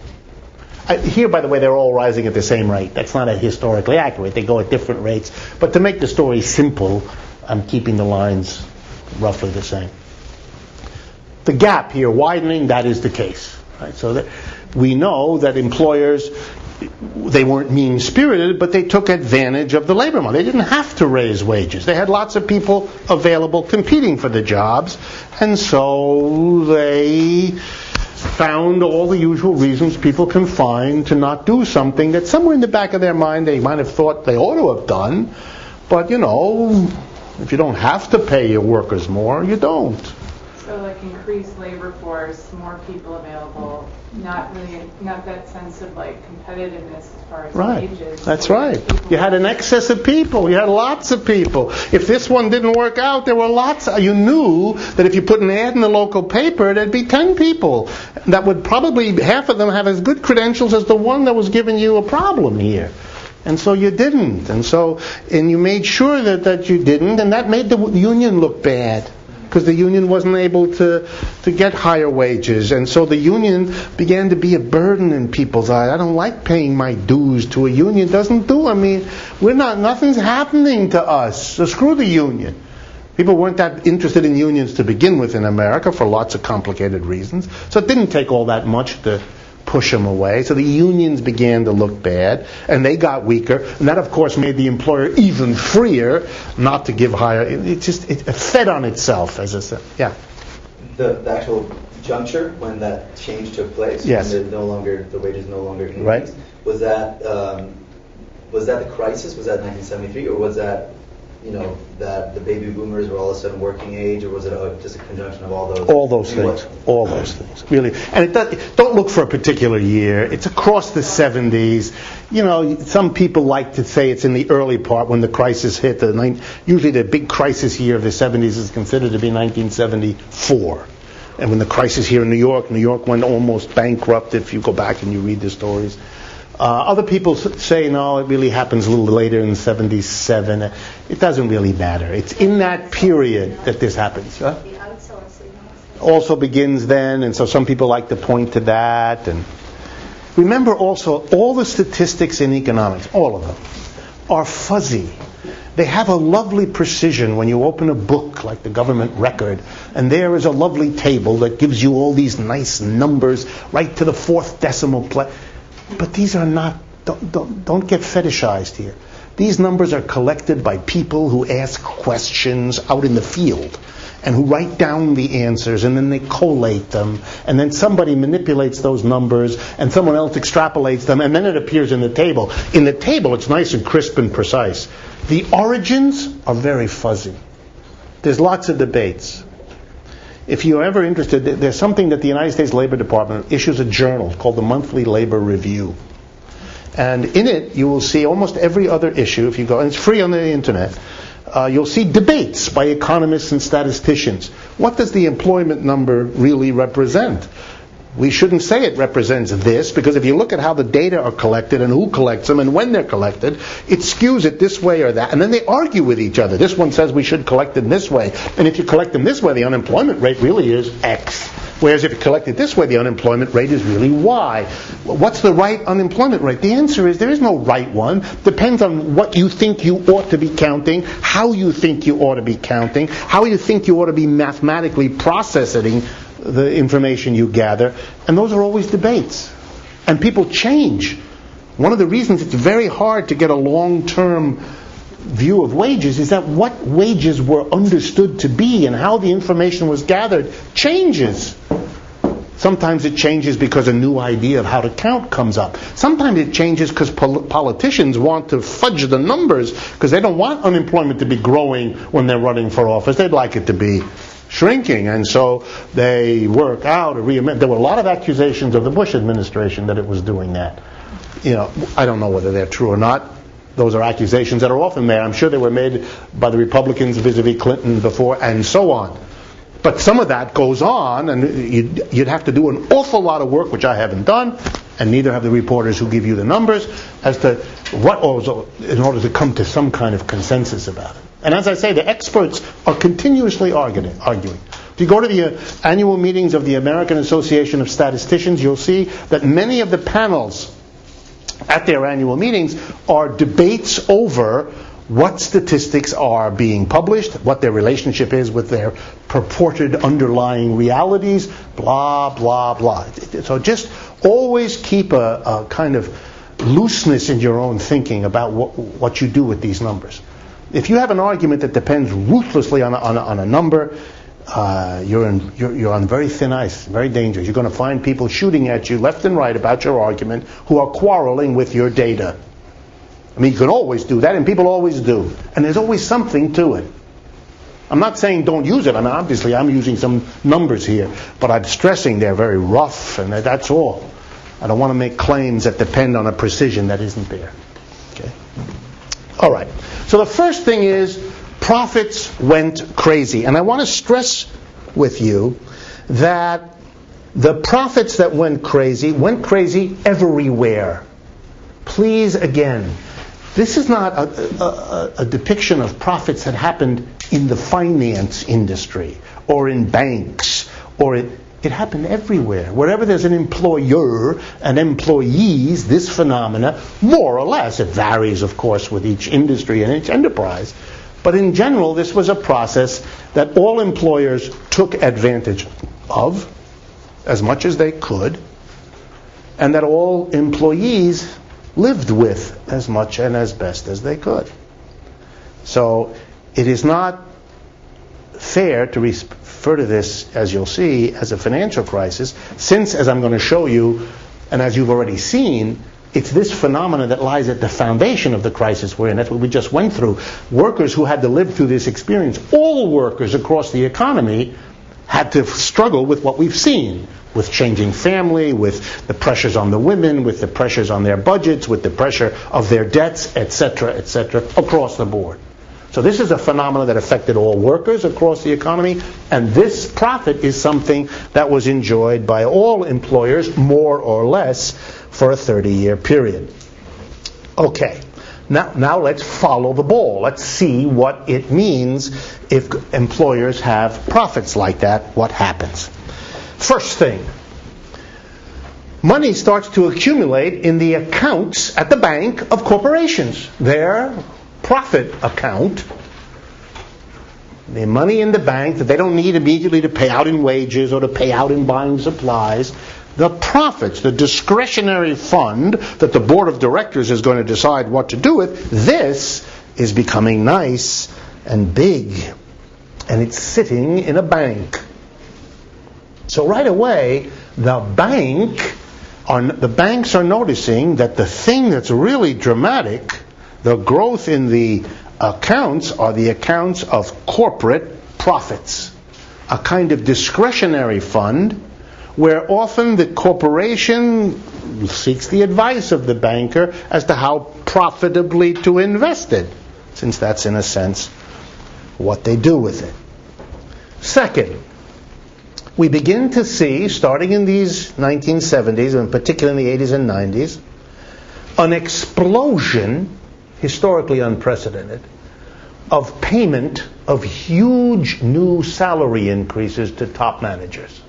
Here, by the way, they're all rising at the same rate. That's not historically accurate. They go at different rates. But to make the story simple, I'm keeping the lines roughly the same. The gap here widening, that is the case. Right? So that we know that employers, they weren't mean-spirited, but they took advantage of the labor market. They didn't have to raise wages. They had lots of people available competing for the jobs, and so they found all the usual reasons people can find to not do something that somewhere in the back of their mind they might have thought they ought to have done. But, if you don't have to pay your workers more, you don't. So like increased labor force, more people available, not that sense of like competitiveness as far as wages. That's right. You had an excess of people. You had lots of people. If this one didn't work out, there were lots. You knew that if you put an ad in the local paper, there'd be 10 people. That would probably, half of them have as good credentials as the one that was giving you a problem here. And so you didn't. And you made sure that you didn't, and that made the union look bad, because the union wasn't able to get higher wages. And so the union began to be a burden in people's eyes. I don't like paying my dues to a union. It doesn't do. Nothing's happening to us. So screw the union. People weren't that interested in unions to begin with in America for lots of complicated reasons. So it didn't take all that much to push them away. So the unions began to look bad, and they got weaker. And that, of course, made the employer even freer not to give higher. It fed on itself, as I said. Yeah. The actual juncture when that change took place, yes, when the wages no longer increased, right, was that the crisis? Was that 1973, or was that that the baby boomers were all of a sudden working age, or was it just a conjunction of all those? All those things. All those things. Really. And don't look for a particular year. It's across the 70s. Some people like to say it's in the early part when the crisis hit. Usually the big crisis year of the 70s is considered to be 1974, And when the crisis here in New York went almost bankrupt if you go back and you read the stories. Other people say, no, it really happens a little later in 77. It doesn't really matter. It's in that period that this happens. Huh? The outsourcing Also begins then, and so some people like to point to that. And remember also, all the statistics in economics, all of them, are fuzzy. They have a lovely precision when you open a book like the government record, and there is a lovely table that gives you all these nice numbers right to the fourth decimal place. But these are not, don't get fetishized here. These numbers are collected by people who ask questions out in the field and who write down the answers, and then they collate them, and then somebody manipulates those numbers and someone else extrapolates them, and then it appears in the table. In the table it's nice and crisp and precise. The origins are very fuzzy. There's lots of debates. If you're ever interested, there's something that the United States Labor Department issues a journal called the Monthly Labor Review. And in it, you will see almost every other issue, if you go, and it's free on the internet, you'll see debates by economists and statisticians. What does the employment number really represent? We shouldn't say it represents this, because if you look at how the data are collected and who collects them and when they're collected, it skews it this way or that. And then they argue with each other. This one says we should collect them this way. And if you collect them this way, the unemployment rate really is X. Whereas if you collect it this way, the unemployment rate is really Y. What's the right unemployment rate? The answer is there is no right one. Depends on what you think you ought to be counting, how you think you ought to be counting, how you think you ought to be mathematically processing the information you gather. And those are always debates. And people change. One of the reasons it's very hard to get a long-term view of wages is that what wages were understood to be and how the information was gathered changes. Sometimes it changes because a new idea of how to count comes up. Sometimes it changes because politicians want to fudge the numbers because they don't want unemployment to be growing when they're running for office. They'd like it to be shrinking, and so they work out a reamendment. There were a lot of accusations of the Bush administration that it was doing that. You know, I don't know whether they're true or not. Those are accusations that are often made. I'm sure they were made by the Republicans vis-a-vis Clinton before, and so on. But some of that goes on, and you'd have to do an awful lot of work, which I haven't done, and neither have the reporters who give you the numbers, as to what also, in order to come to some kind of consensus about it. And as I say, the experts are continuously arguing. If you go to the annual meetings of the American Association of Statisticians, you'll see that many of the panels at their annual meetings are debates over what statistics are being published, what their relationship is with their purported underlying realities, blah, blah, blah. So just always keep a kind of looseness in your own thinking about what you do with these numbers. If you have an argument that depends ruthlessly on a number, you're on very thin ice, very dangerous. You're going to find people shooting at you left and right about your argument who are quarreling with your data. I mean, you can always do that, and people always do. And there's always something to it. I'm not saying don't use it. I mean, obviously, I'm using some numbers here, but I'm stressing they're very rough, and that's all. I don't want to make claims that depend on a precision that isn't there. Okay. All right. So the first thing is profits went crazy. And I want to stress with you that the profits that went crazy everywhere. Please, again, this is not a depiction of profits that happened in the finance industry or in banks, or it happened everywhere. Wherever there's an employer and employees, this phenomena, more or less, it varies, of course, with each industry and each enterprise. But in general, this was a process that all employers took advantage of as much as they could, and that all employees lived with as much and as best as they could. So it is not fair to refer to this, as you'll see, as a financial crisis, since, as I'm going to show you, and as you've already seen, it's this phenomena that lies at the foundation of the crisis we're in. That's what we just went through. Workers who had to live through this experience, all workers across the economy, had to struggle with what we've seen, with changing family, with the pressures on the women, with the pressures on their budgets, with the pressure of their debts, etc., across the board. So this is a phenomenon that affected all workers across the economy, and this profit is something that was enjoyed by all employers, more or less, for a 30-year period. Okay, now let's follow the ball. Let's see what it means if employers have profits like that. What happens? First thing, money starts to accumulate in the accounts at the bank of corporations. Their profit account, the money in the bank that they don't need immediately to pay out in wages or to pay out in buying supplies, the profits, the discretionary fund that the board of directors is going to decide what to do with, this is becoming nice and big, and it's sitting in a bank. So right away, the banks are noticing that the thing that's really dramatic, the growth in the accounts, are the accounts of corporate profits. A kind of discretionary fund where often the corporation seeks the advice of the banker as to how profitably to invest it, since that's in a sense what they do with it. Second, we begin to see, starting in these 1970s, and particularly in the 80s and 90s, an explosion, historically unprecedented, of payment of huge new salary increases to top managers.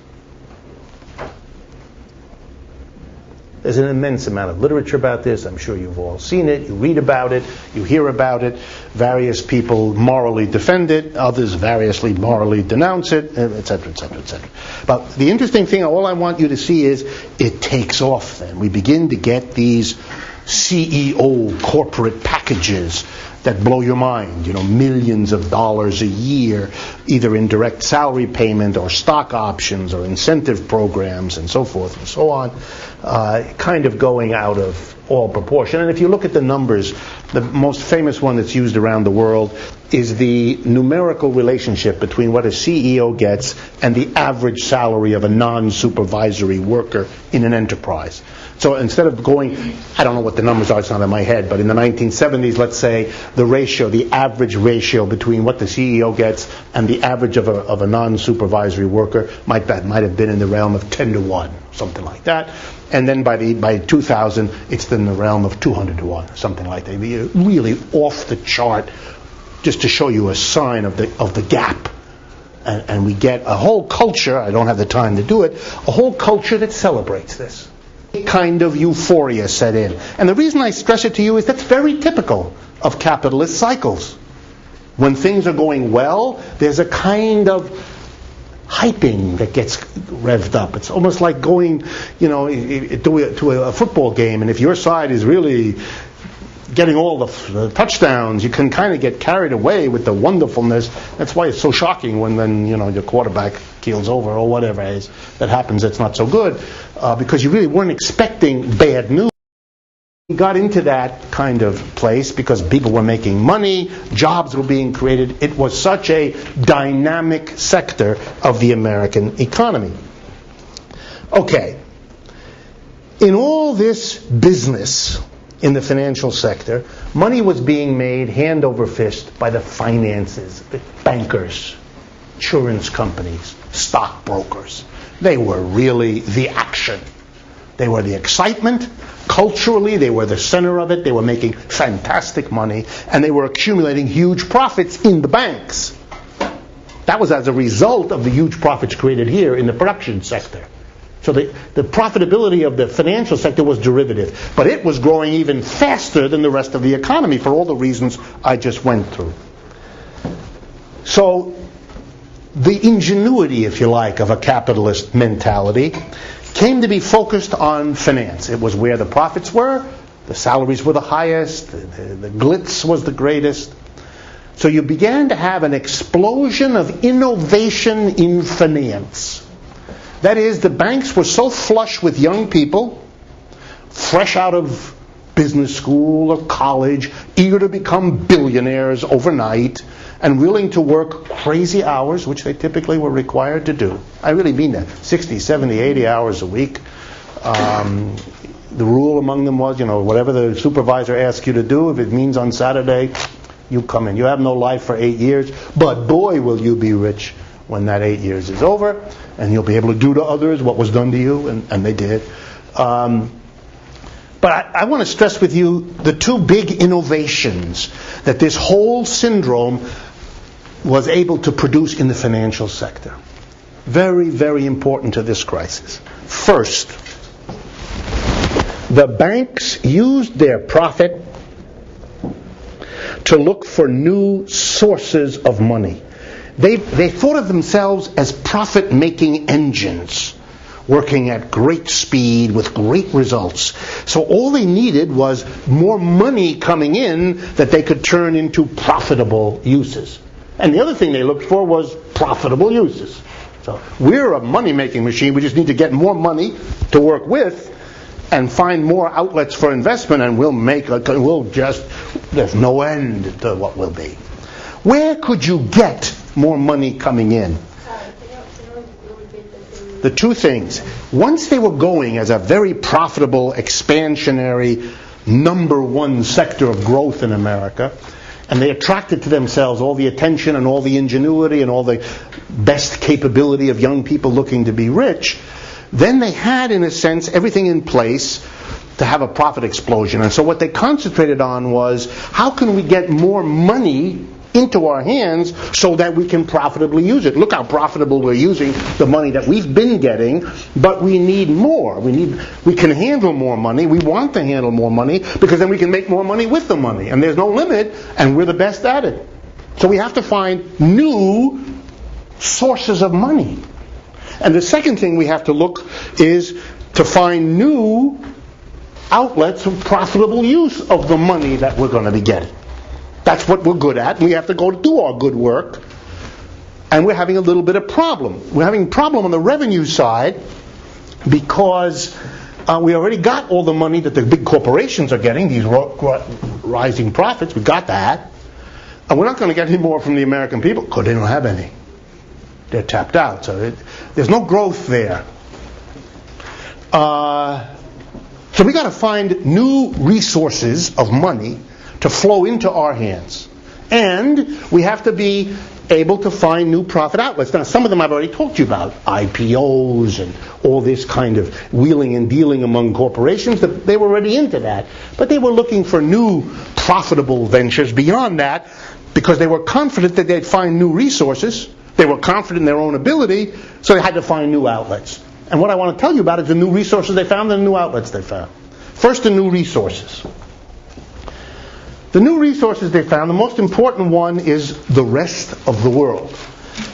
There's an immense amount of literature about this. I'm sure you've all seen it. You read about it. You hear about it. Various people morally defend it. Others variously morally denounce it, etc., etc., etc. But the interesting thing, all I want you to see is it takes off then. We begin to get these CEO corporate packages that blow your mind, millions of dollars a year, either in direct salary payment or stock options or incentive programs and so forth and so on, kind of going out of all proportion. And if you look at the numbers, the most famous one that's used around the world is the numerical relationship between what a CEO gets and the average salary of a non-supervisory worker in an enterprise. So instead of going, I don't know what the numbers are, it's not in my head, but in the 1970s, let's say the average ratio between what the CEO gets and the average of a non-supervisory worker might have been in the realm of 10 to 1, something like that. And then by 2000, it's in the realm of 200 to 1, something like that. Really off the chart, just to show you a sign of the gap. And we get a whole culture, I don't have the time to do it, a whole culture that celebrates this. Kind of euphoria set in. And the reason I stress it to you is that's very typical of capitalist cycles. When things are going well, there's a kind of hyping that gets revved up. It's almost like going, to a football game, and if your side is really getting all the touchdowns, you can kind of get carried away with the wonderfulness. That's why it's so shocking when your quarterback keels over or whatever it is that happens that's not so good, because you really weren't expecting bad news. We got into that kind of place because people were making money, jobs were being created. It was such a dynamic sector of the American economy. Okay. In all this business in the financial sector, money was being made hand over fist by the finances, the bankers, insurance companies, stockbrokers. They were really the action. They were the excitement. Culturally, they were the center of it. They were making fantastic money, and they were accumulating huge profits in the banks. That was as a result of the huge profits created here in the production sector. So the profitability of the financial sector was derivative, but it was growing even faster than the rest of the economy for all the reasons I just went through. So the ingenuity, if you like, of a capitalist mentality came to be focused on finance. It was where the profits were, the salaries were the highest, the glitz was the greatest. So you began to have an explosion of innovation in finance. That is, the banks were so flush with young people, fresh out of business school or college, eager to become billionaires overnight, and willing to work crazy hours, which they typically were required to do. I really mean that. 60, 70, 80 hours a week. The rule among them was, whatever the supervisor asks you to do, if it means on Saturday You come in. You have no life for 8 years, but boy, will you be rich when that 8 years is over, and you'll be able to do to others what was done to you, and they did. But I want to stress with you the two big innovations that this whole syndrome was able to produce in the financial sector. Very, very important to this crisis. First, the banks used their profit to look for new sources of money. They thought of themselves as profit-making engines, working at great speed with great results. So all they needed was more money coming in that they could turn into profitable uses. And the other thing they looked for was profitable uses. So we're a money-making machine. We just need to get more money to work with and find more outlets for investment, and there's no end to what will be. Where could you get more money coming in? The two things. Once they were going as a very profitable, expansionary, number one sector of growth in America, and they attracted to themselves all the attention and all the ingenuity and all the best capability of young people looking to be rich, then they had, in a sense, everything in place to have a profit explosion. And so what they concentrated on was, how can we get more money into our hands so that we can profitably use it? Look how profitable we're using the money that we've been getting, but we need more. We can handle more money. We want to handle more money because then we can make more money with the money. And there's no limit, and we're the best at it. So we have to find new sources of money. And the second thing we have to look is to find new outlets of profitable use of the money that we're going to be getting. That's what we're good at. We have to go do our good work. And we're having a little bit of problem. We're having a problem on the revenue side because we already got all the money that the big corporations are getting, these rising profits. We got that. And we're not going to get any more from the American people because they don't have any. They're tapped out. So there's no growth there. So we got to find new resources of money to flow into our hands. And we have to be able to find new profit outlets. Now, some of them I've already talked to you about, IPOs and all this kind of wheeling and dealing among corporations. They were already into that. But they were looking for new profitable ventures beyond that because they were confident that they'd find new resources. They were confident in their own ability, so they had to find new outlets. And what I want to tell you about is the new resources they found and the new outlets they found. First, the new resources. The new resources they found, the most important one is the rest of the world.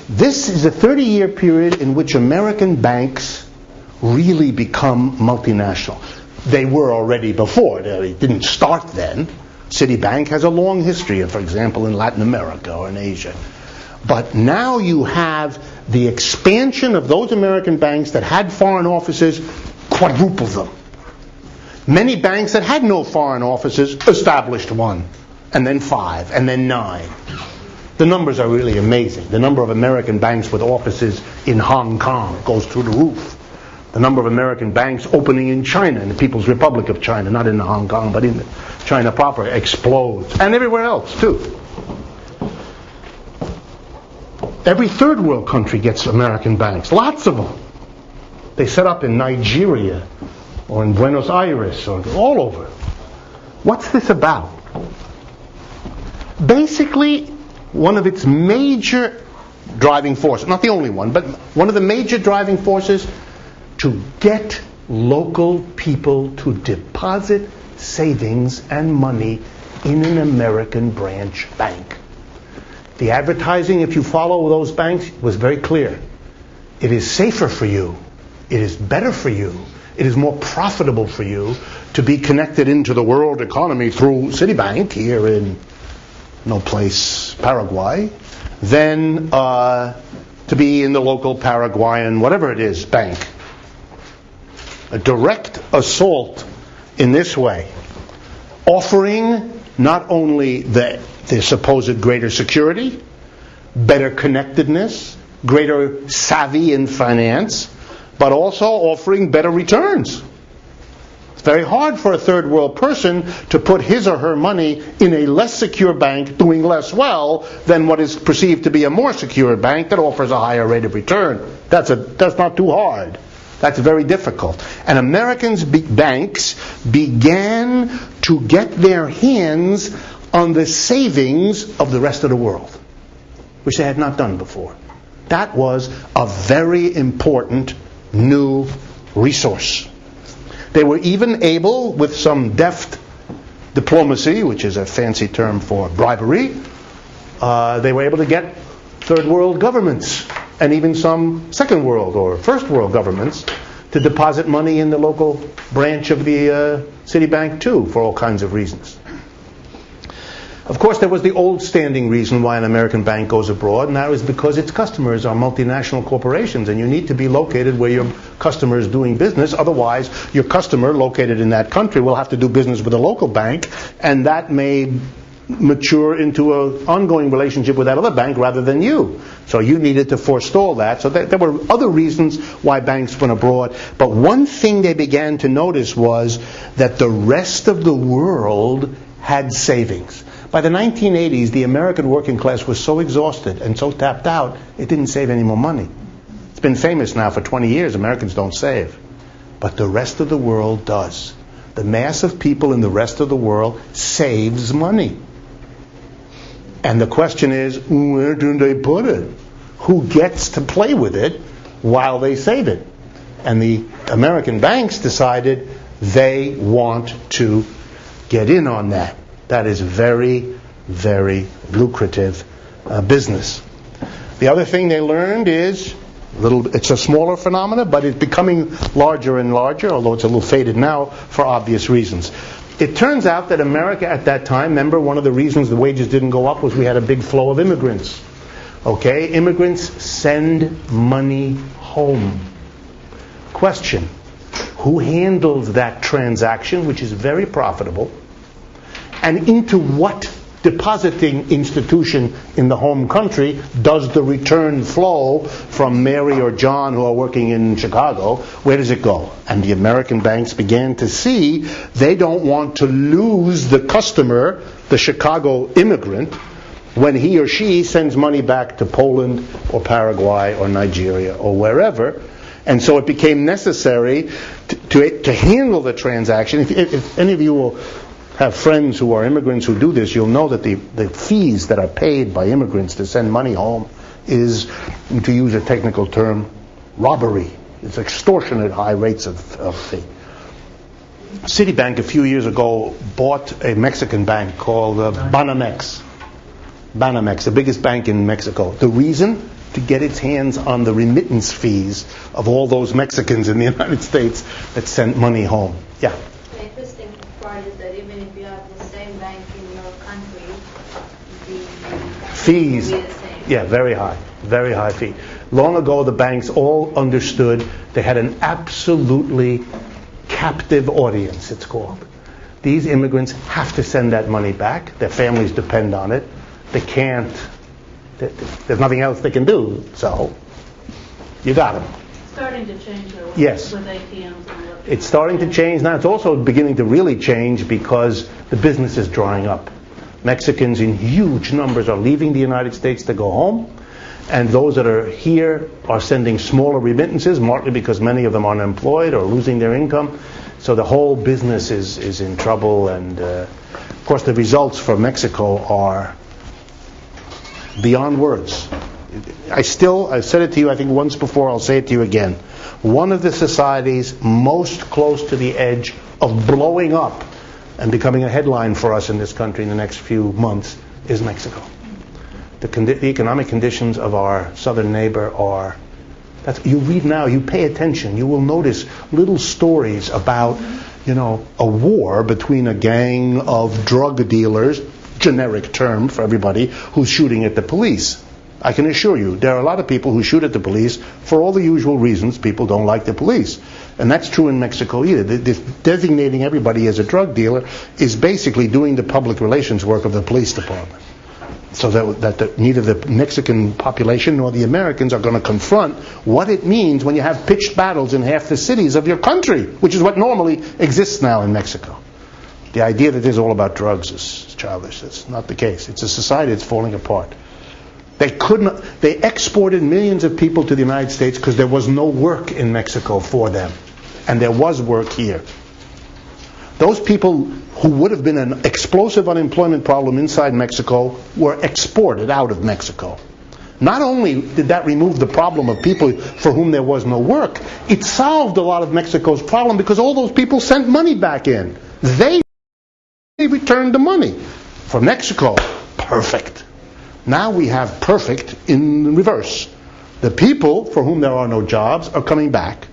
This is a 30-year period in which American banks really become multinational. They were already before. They didn't start then. Citibank has a long history, for example, in Latin America or in Asia. But now you have the expansion of those American banks that had foreign offices quadruple them. Many banks that had no foreign offices established one, and then 5, and then 9. The numbers are really amazing. The number of American banks with offices in Hong Kong goes through the roof. The number of American banks opening in China, in the People's Republic of China, not in Hong Kong, but in China proper, explodes. And everywhere else, too. Every third world country gets American banks, lots of them. They set up in Nigeria or in Buenos Aires or all over. What's this about? Basically, one of its major driving forces, not the only one, but one of the major driving forces to get local people to deposit savings and money in an American branch bank. The advertising, if you follow those banks, was very clear. It is safer for you. It is better for you. It is more profitable for you to be connected into the world economy through Citibank here in no place, Paraguay, than to be in the local Paraguayan, whatever it is, bank. A direct assault in this way, offering not only the supposed greater security, better connectedness, greater savvy in finance, but also offering better returns. very hard for a third world person to put his or her money in a less secure bank doing less well than what is perceived to be a more secure bank that offers a higher rate of return. That's not too hard. That's very difficult. And Americans' banks began to get their hands on the savings of the rest of the world, which they had not done before. That was a very important new resource. They were even able, with some deft diplomacy, which is a fancy term for bribery, they were able to get third world governments and even some second world or first world governments to deposit money in the local branch of the Citibank too, for all kinds of reasons. Of course, there was the old standing reason why an American bank goes abroad, and that is because its customers are multinational corporations, and you need to be located where your customer is doing business. Otherwise, your customer located in that country will have to do business with a local bank, and that may mature into an ongoing relationship with that other bank rather than you. So you needed to forestall that. So there were other reasons why banks went abroad. But one thing they began to notice was that the rest of the world had savings. By the 1980s, the American working class was so exhausted and so tapped out, it didn't save any more money. It's been famous now for 20 years, Americans don't save. But the rest of the world does. The mass of people in the rest of the world saves money. And the question is, where do they put it? Who gets to play with it while they save it? And the American banks decided they want to get in on that. That is very, very lucrative business. The other thing they learned is, it's a smaller phenomenon, but it's becoming larger and larger, although it's a little faded now for obvious reasons. It turns out that America at that time, remember, one of the reasons the wages didn't go up was we had a big flow of immigrants. Okay, immigrants send money home. Question, who handles that transaction, which is very profitable, and into what depositing institution in the home country does the return flow from Mary or John who are working in Chicago? Where does it go? And the American banks began to see they don't want to lose the customer, the Chicago immigrant, when he or she sends money back to Poland or Paraguay or Nigeria or wherever. And so it became necessary to handle the transaction. If any of you will have friends who are immigrants who do this, you'll know that the fees that are paid by immigrants to send money home is, to use a technical term, robbery. It's extortionate high rates of fee. Citibank a few years ago bought a Mexican bank called Banamex. Banamex, the biggest bank in Mexico. The reason? To get its hands on the remittance fees of all those Mexicans in the United States that sent money home. Yeah? The interesting part is that even if you have the same bank in your country, the fees will be the same. Yeah, very high fee. Long ago, the banks all understood they had an absolutely captive audience, it's called. These immigrants have to send that money back. Their families depend on it. They can't. There's nothing else they can do. So, you got them. Starting to change though, Yes. with ATMs and what. It's starting to change now. It's also beginning to really change because the business is drying up. Mexicans in huge numbers are leaving the United States to go home, and those that are here are sending smaller remittances, partly because many of them are unemployed or losing their income. So the whole business is in trouble, and of course the results for Mexico are beyond words. I said it to you, I think once before, I'll say it to you again. One of the societies most close to the edge of blowing up and becoming a headline for us in this country in the next few months is Mexico. The economic conditions of our southern neighbor are, you read now, you pay attention, you will notice little stories about, a war between a gang of drug dealers, generic term for everybody, who's shooting at the police. I can assure you, there are a lot of people who shoot at the police for all the usual reasons. People don't like the police. And that's true in Mexico either. Designating everybody as a drug dealer is basically doing the public relations work of the police department. So that neither the Mexican population nor the Americans are going to confront what it means when you have pitched battles in half the cities of your country, which is what normally exists now in Mexico. The idea that it's all about drugs is childish. That's not the case. It's a society that's falling apart. They exported millions of people to the United States because there was no work in Mexico for them. And there was work here. Those people who would have been an explosive unemployment problem inside Mexico were exported out of Mexico. Not only did that remove the problem of people for whom there was no work, it solved a lot of Mexico's problem because all those people sent money back in. They returned the money. For Mexico, perfect. Now we have perfect in reverse. The people for whom there are no jobs are coming back,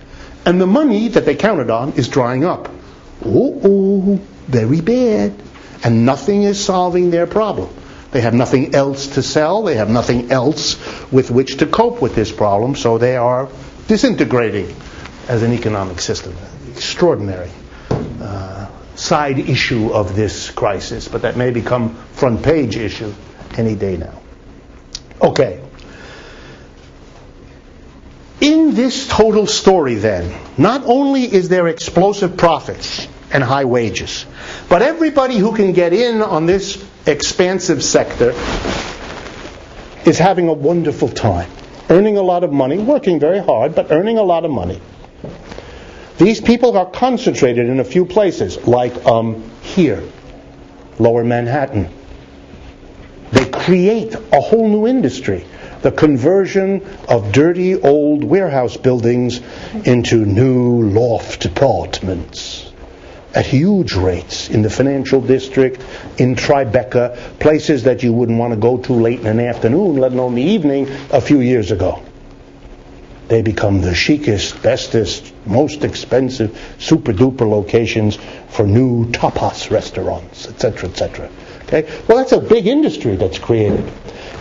and the money that they counted on is drying up. Oh, very bad. And nothing is solving their problem. They have nothing else to sell. They have nothing else with which to cope with this problem, so they are disintegrating as an economic system. Extraordinary side issue of this crisis, but that may become front page issue any day now. Okay. In this total story then, not only is there explosive profits and high wages, but everybody who can get in on this expansive sector is having a wonderful time, earning a lot of money, working very hard, but earning a lot of money. These people are concentrated in a few places, like here, Lower Manhattan. They create a whole new industry. The conversion of dirty old warehouse buildings into new loft apartments at huge rates in the financial district, in Tribeca, places that you wouldn't want to go to late in an afternoon, let alone the evening, a few years ago. They become the chicest, bestest, most expensive, super-duper locations for new tapas restaurants, etc., etc. Okay? Well, that's a big industry that's created.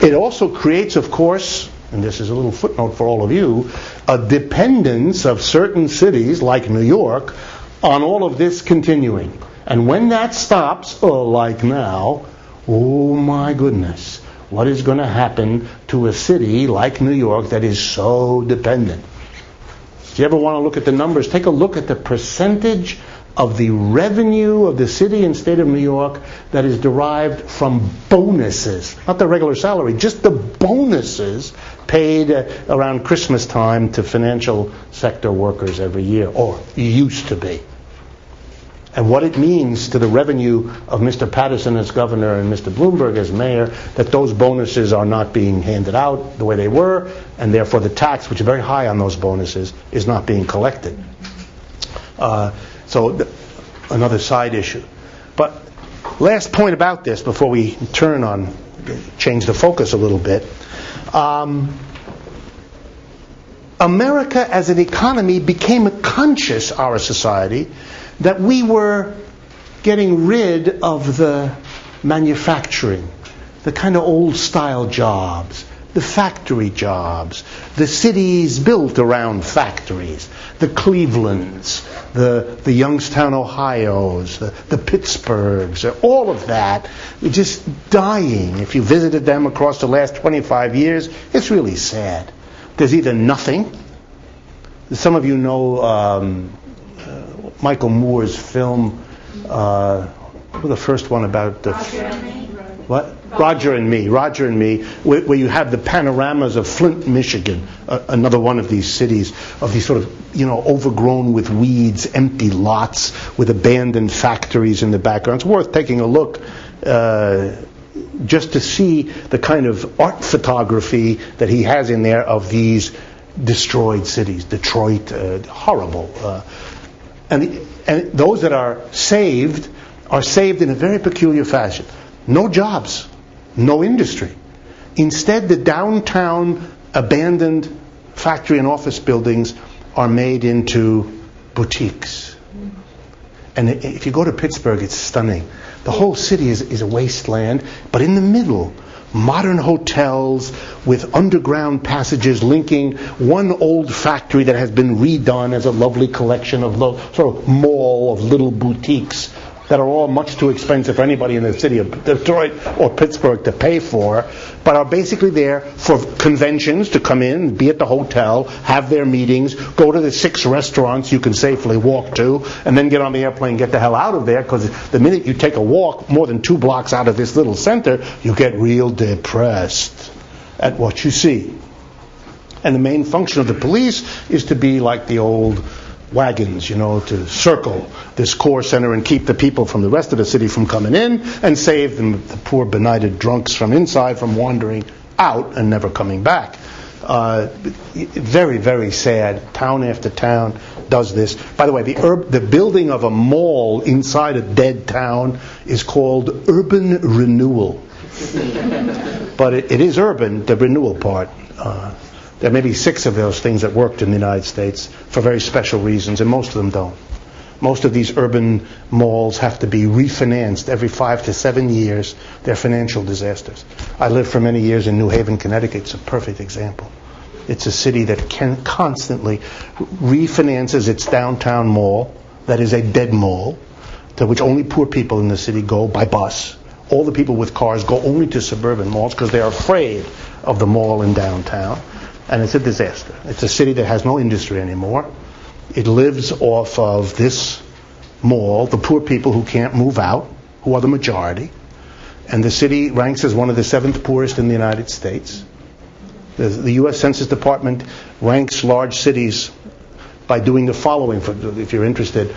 It also creates, of course, and this is a little footnote for all of you, a dependence of certain cities, like New York, on all of this continuing. And when that stops, like now, oh my goodness, what is going to happen to a city like New York that is so dependent? If you ever want to look at the numbers, take a look at the percentage of the revenue of the city and state of New York that is derived from bonuses, not the regular salary, just the bonuses paid around Christmas time to financial sector workers every year, or used to be. And what it means to the revenue of Mr. Patterson as governor and Mr. Bloomberg as mayor, that those bonuses are not being handed out the way they were, and therefore the tax, which is very high on those bonuses, is not being collected. So another side issue. But last point about this before we change the focus a little bit. America as an economy became conscious, our society, that we were getting rid of the manufacturing, the kind of old-style jobs, the factory jobs, the cities built around factories, the Clevelands, the Youngstown, Ohios, the Pittsburghs, all of that, just dying. If you visited them across the last 25 years, it's really sad. There's either nothing. Some of you know Michael Moore's film, what was the first one about the... Roger and Me, where you have the panoramas of Flint, Michigan, another one of these cities, of these sort of, overgrown with weeds, empty lots with abandoned factories in the background. It's worth taking a look just to see the kind of art photography that he has in there of these destroyed cities. Detroit, horrible. And those that are saved in a very peculiar fashion. No jobs, no industry. Instead, the downtown abandoned factory and office buildings are made into boutiques. And if you go to Pittsburgh, it's stunning. The whole city is a wasteland, but in the middle, modern hotels with underground passages linking one old factory that has been redone as a lovely collection of sort of mall of little boutiques that are all much too expensive for anybody in the city of Detroit or Pittsburgh to pay for, but are basically there for conventions to come in, be at the hotel, have their meetings, go to the 6 restaurants you can safely walk to, and then get on the airplane and get the hell out of there, because the minute you take a walk more than 2 blocks out of this little center, you get real depressed at what you see. And the main function of the police is to be like the old wagons, to circle this core center and keep the people from the rest of the city from coming in, and save them, the poor benighted drunks from inside, from wandering out and never coming back. Very, very sad. Town after town does this. By the way, the building of a mall inside a dead town is called urban renewal. But it is urban, the renewal part. There may be 6 of those things that worked in the United States for very special reasons, and most of them don't. Most of these urban malls have to be refinanced every 5 to 7 years. They're financial disasters. I lived for many years in New Haven, Connecticut. It's a perfect example. It's a city that constantly refinances its downtown mall, that is a dead mall, to which only poor people in the city go by bus. All the people with cars go only to suburban malls because they're afraid of the mall in downtown. And it's a disaster. It's a city that has no industry anymore. It lives off of this mall, the poor people who can't move out, who are the majority. And the city ranks as one of the 7th poorest in the United States. The U.S. Census Department ranks large cities by doing the following, if you're interested.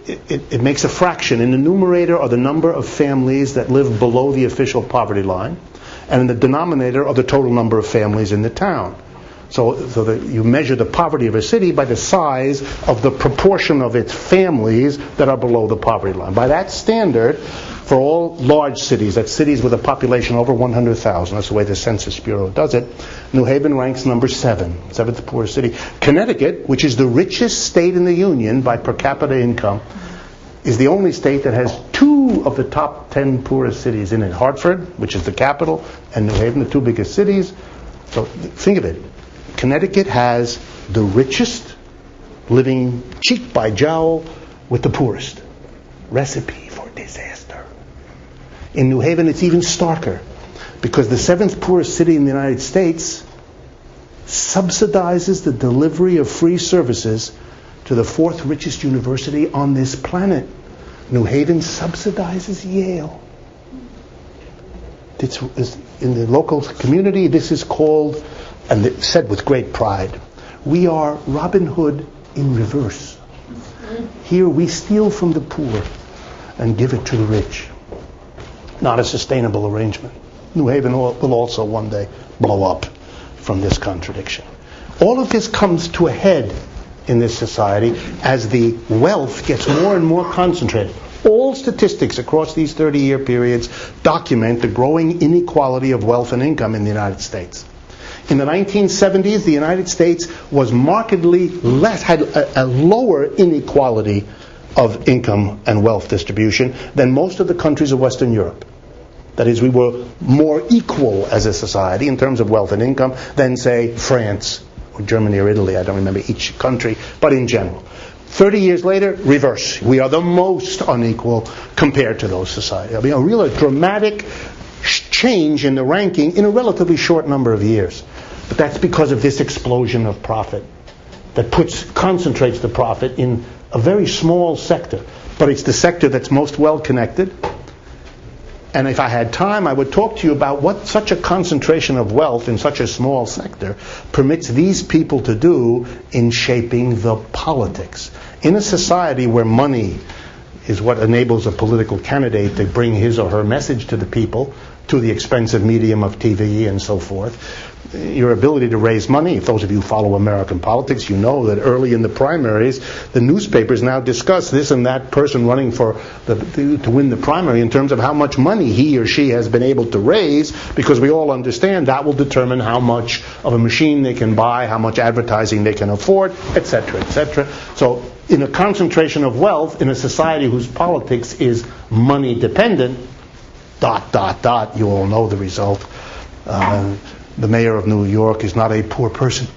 It makes a fraction. In the numerator are the number of families that live below the official poverty line, and in the denominator are the total number of families in the town. So that you measure the poverty of a city by the size of the proportion of its families that are below the poverty line. By that standard, for all large cities, that's cities with a population over 100,000, that's the way the Census Bureau does it, New Haven ranks number 7, 7th poorest city. Connecticut, which is the richest state in the Union by per capita income, is the only state that has 2 of the top 10 poorest cities in it. Hartford, which is the capital, and New Haven, the 2 biggest cities. So think of it. Connecticut has the richest, living cheek by jowl with the poorest. Recipe for disaster. In New Haven, it's even starker, because the 7th poorest city in the United States subsidizes the delivery of free services to the 4th richest university on this planet. New Haven subsidizes Yale. In the local community, this is called, and it's said with great pride, we are Robin Hood in reverse. Here we steal from the poor and give it to the rich. Not a sustainable arrangement. New Haven will also one day blow up from this contradiction. All of this comes to a head in this society as the wealth gets more and more concentrated. All statistics across these 30-year periods document the growing inequality of wealth and income in the United States. In the 1970s, the United States was markedly less, had a lower inequality of income and wealth distribution than most of the countries of Western Europe. That is, we were more equal as a society in terms of wealth and income than, say, France or Germany or Italy. I don't remember each country, but in general. 30 years later, reverse. We are the most unequal compared to those societies. I mean, a dramatic change in the ranking in a relatively short number of years. But that's because of this explosion of profit that concentrates the profit in a very small sector. But it's the sector that's most well connected. And if I had time, I would talk to you about what such a concentration of wealth in such a small sector permits these people to do in shaping the politics. In a society where money is what enables a political candidate to bring his or her message to the people, to the expensive medium of TV and so forth, your ability to raise money, if those of you who follow American politics, you know that early in the primaries, the newspapers now discuss this and that person running to win the primary in terms of how much money he or she has been able to raise, because we all understand that will determine how much of a machine they can buy, how much advertising they can afford, etc., etc. So in a concentration of wealth, in a society whose politics is money dependent, ... you all know the result. The mayor of New York is not a poor person.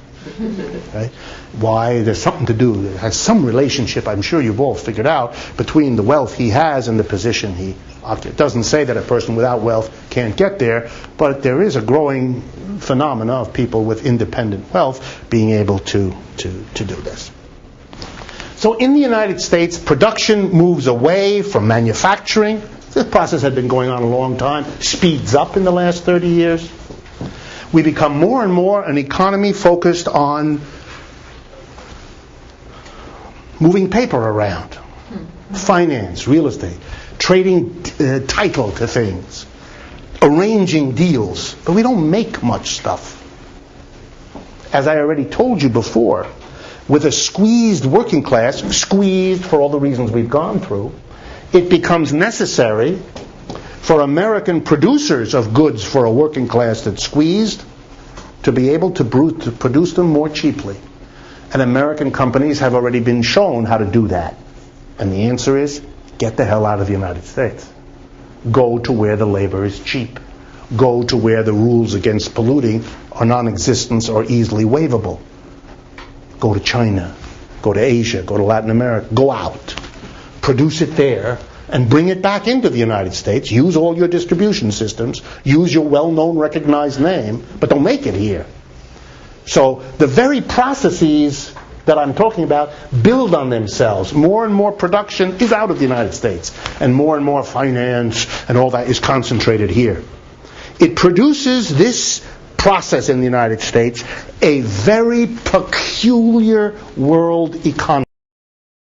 Right? Why? There's something to do. It has some relationship, I'm sure you've all figured out, between the wealth he has and the position he occupies. It doesn't say that a person without wealth can't get there, but there is a growing phenomena of people with independent wealth being able to do this. So in the United States, production moves away from manufacturing. This process had been going on a long time, speeds up in the last 30 years. We become more and more an economy focused on moving paper around, finance, real estate, trading title to things, arranging deals. But we don't make much stuff. As I already told you before, with a squeezed working class, squeezed for all the reasons we've gone through, it becomes necessary for American producers of goods for a working class that's squeezed to be able to produce them more cheaply. And American companies have already been shown how to do that. And the answer is, get the hell out of the United States. Go to where the labor is cheap. Go to where the rules against polluting are non-existent or easily waivable. Go to China. Go to Asia. Go to Latin America. Go out. Produce it there and bring it back into the United States. Use all your distribution systems. Use your well-known, recognized name, but don't make it here. So the very processes that I'm talking about build on themselves. More and more production is out of the United States, and more finance and all that is concentrated here. It produces this process in the United States, a very peculiar world economy.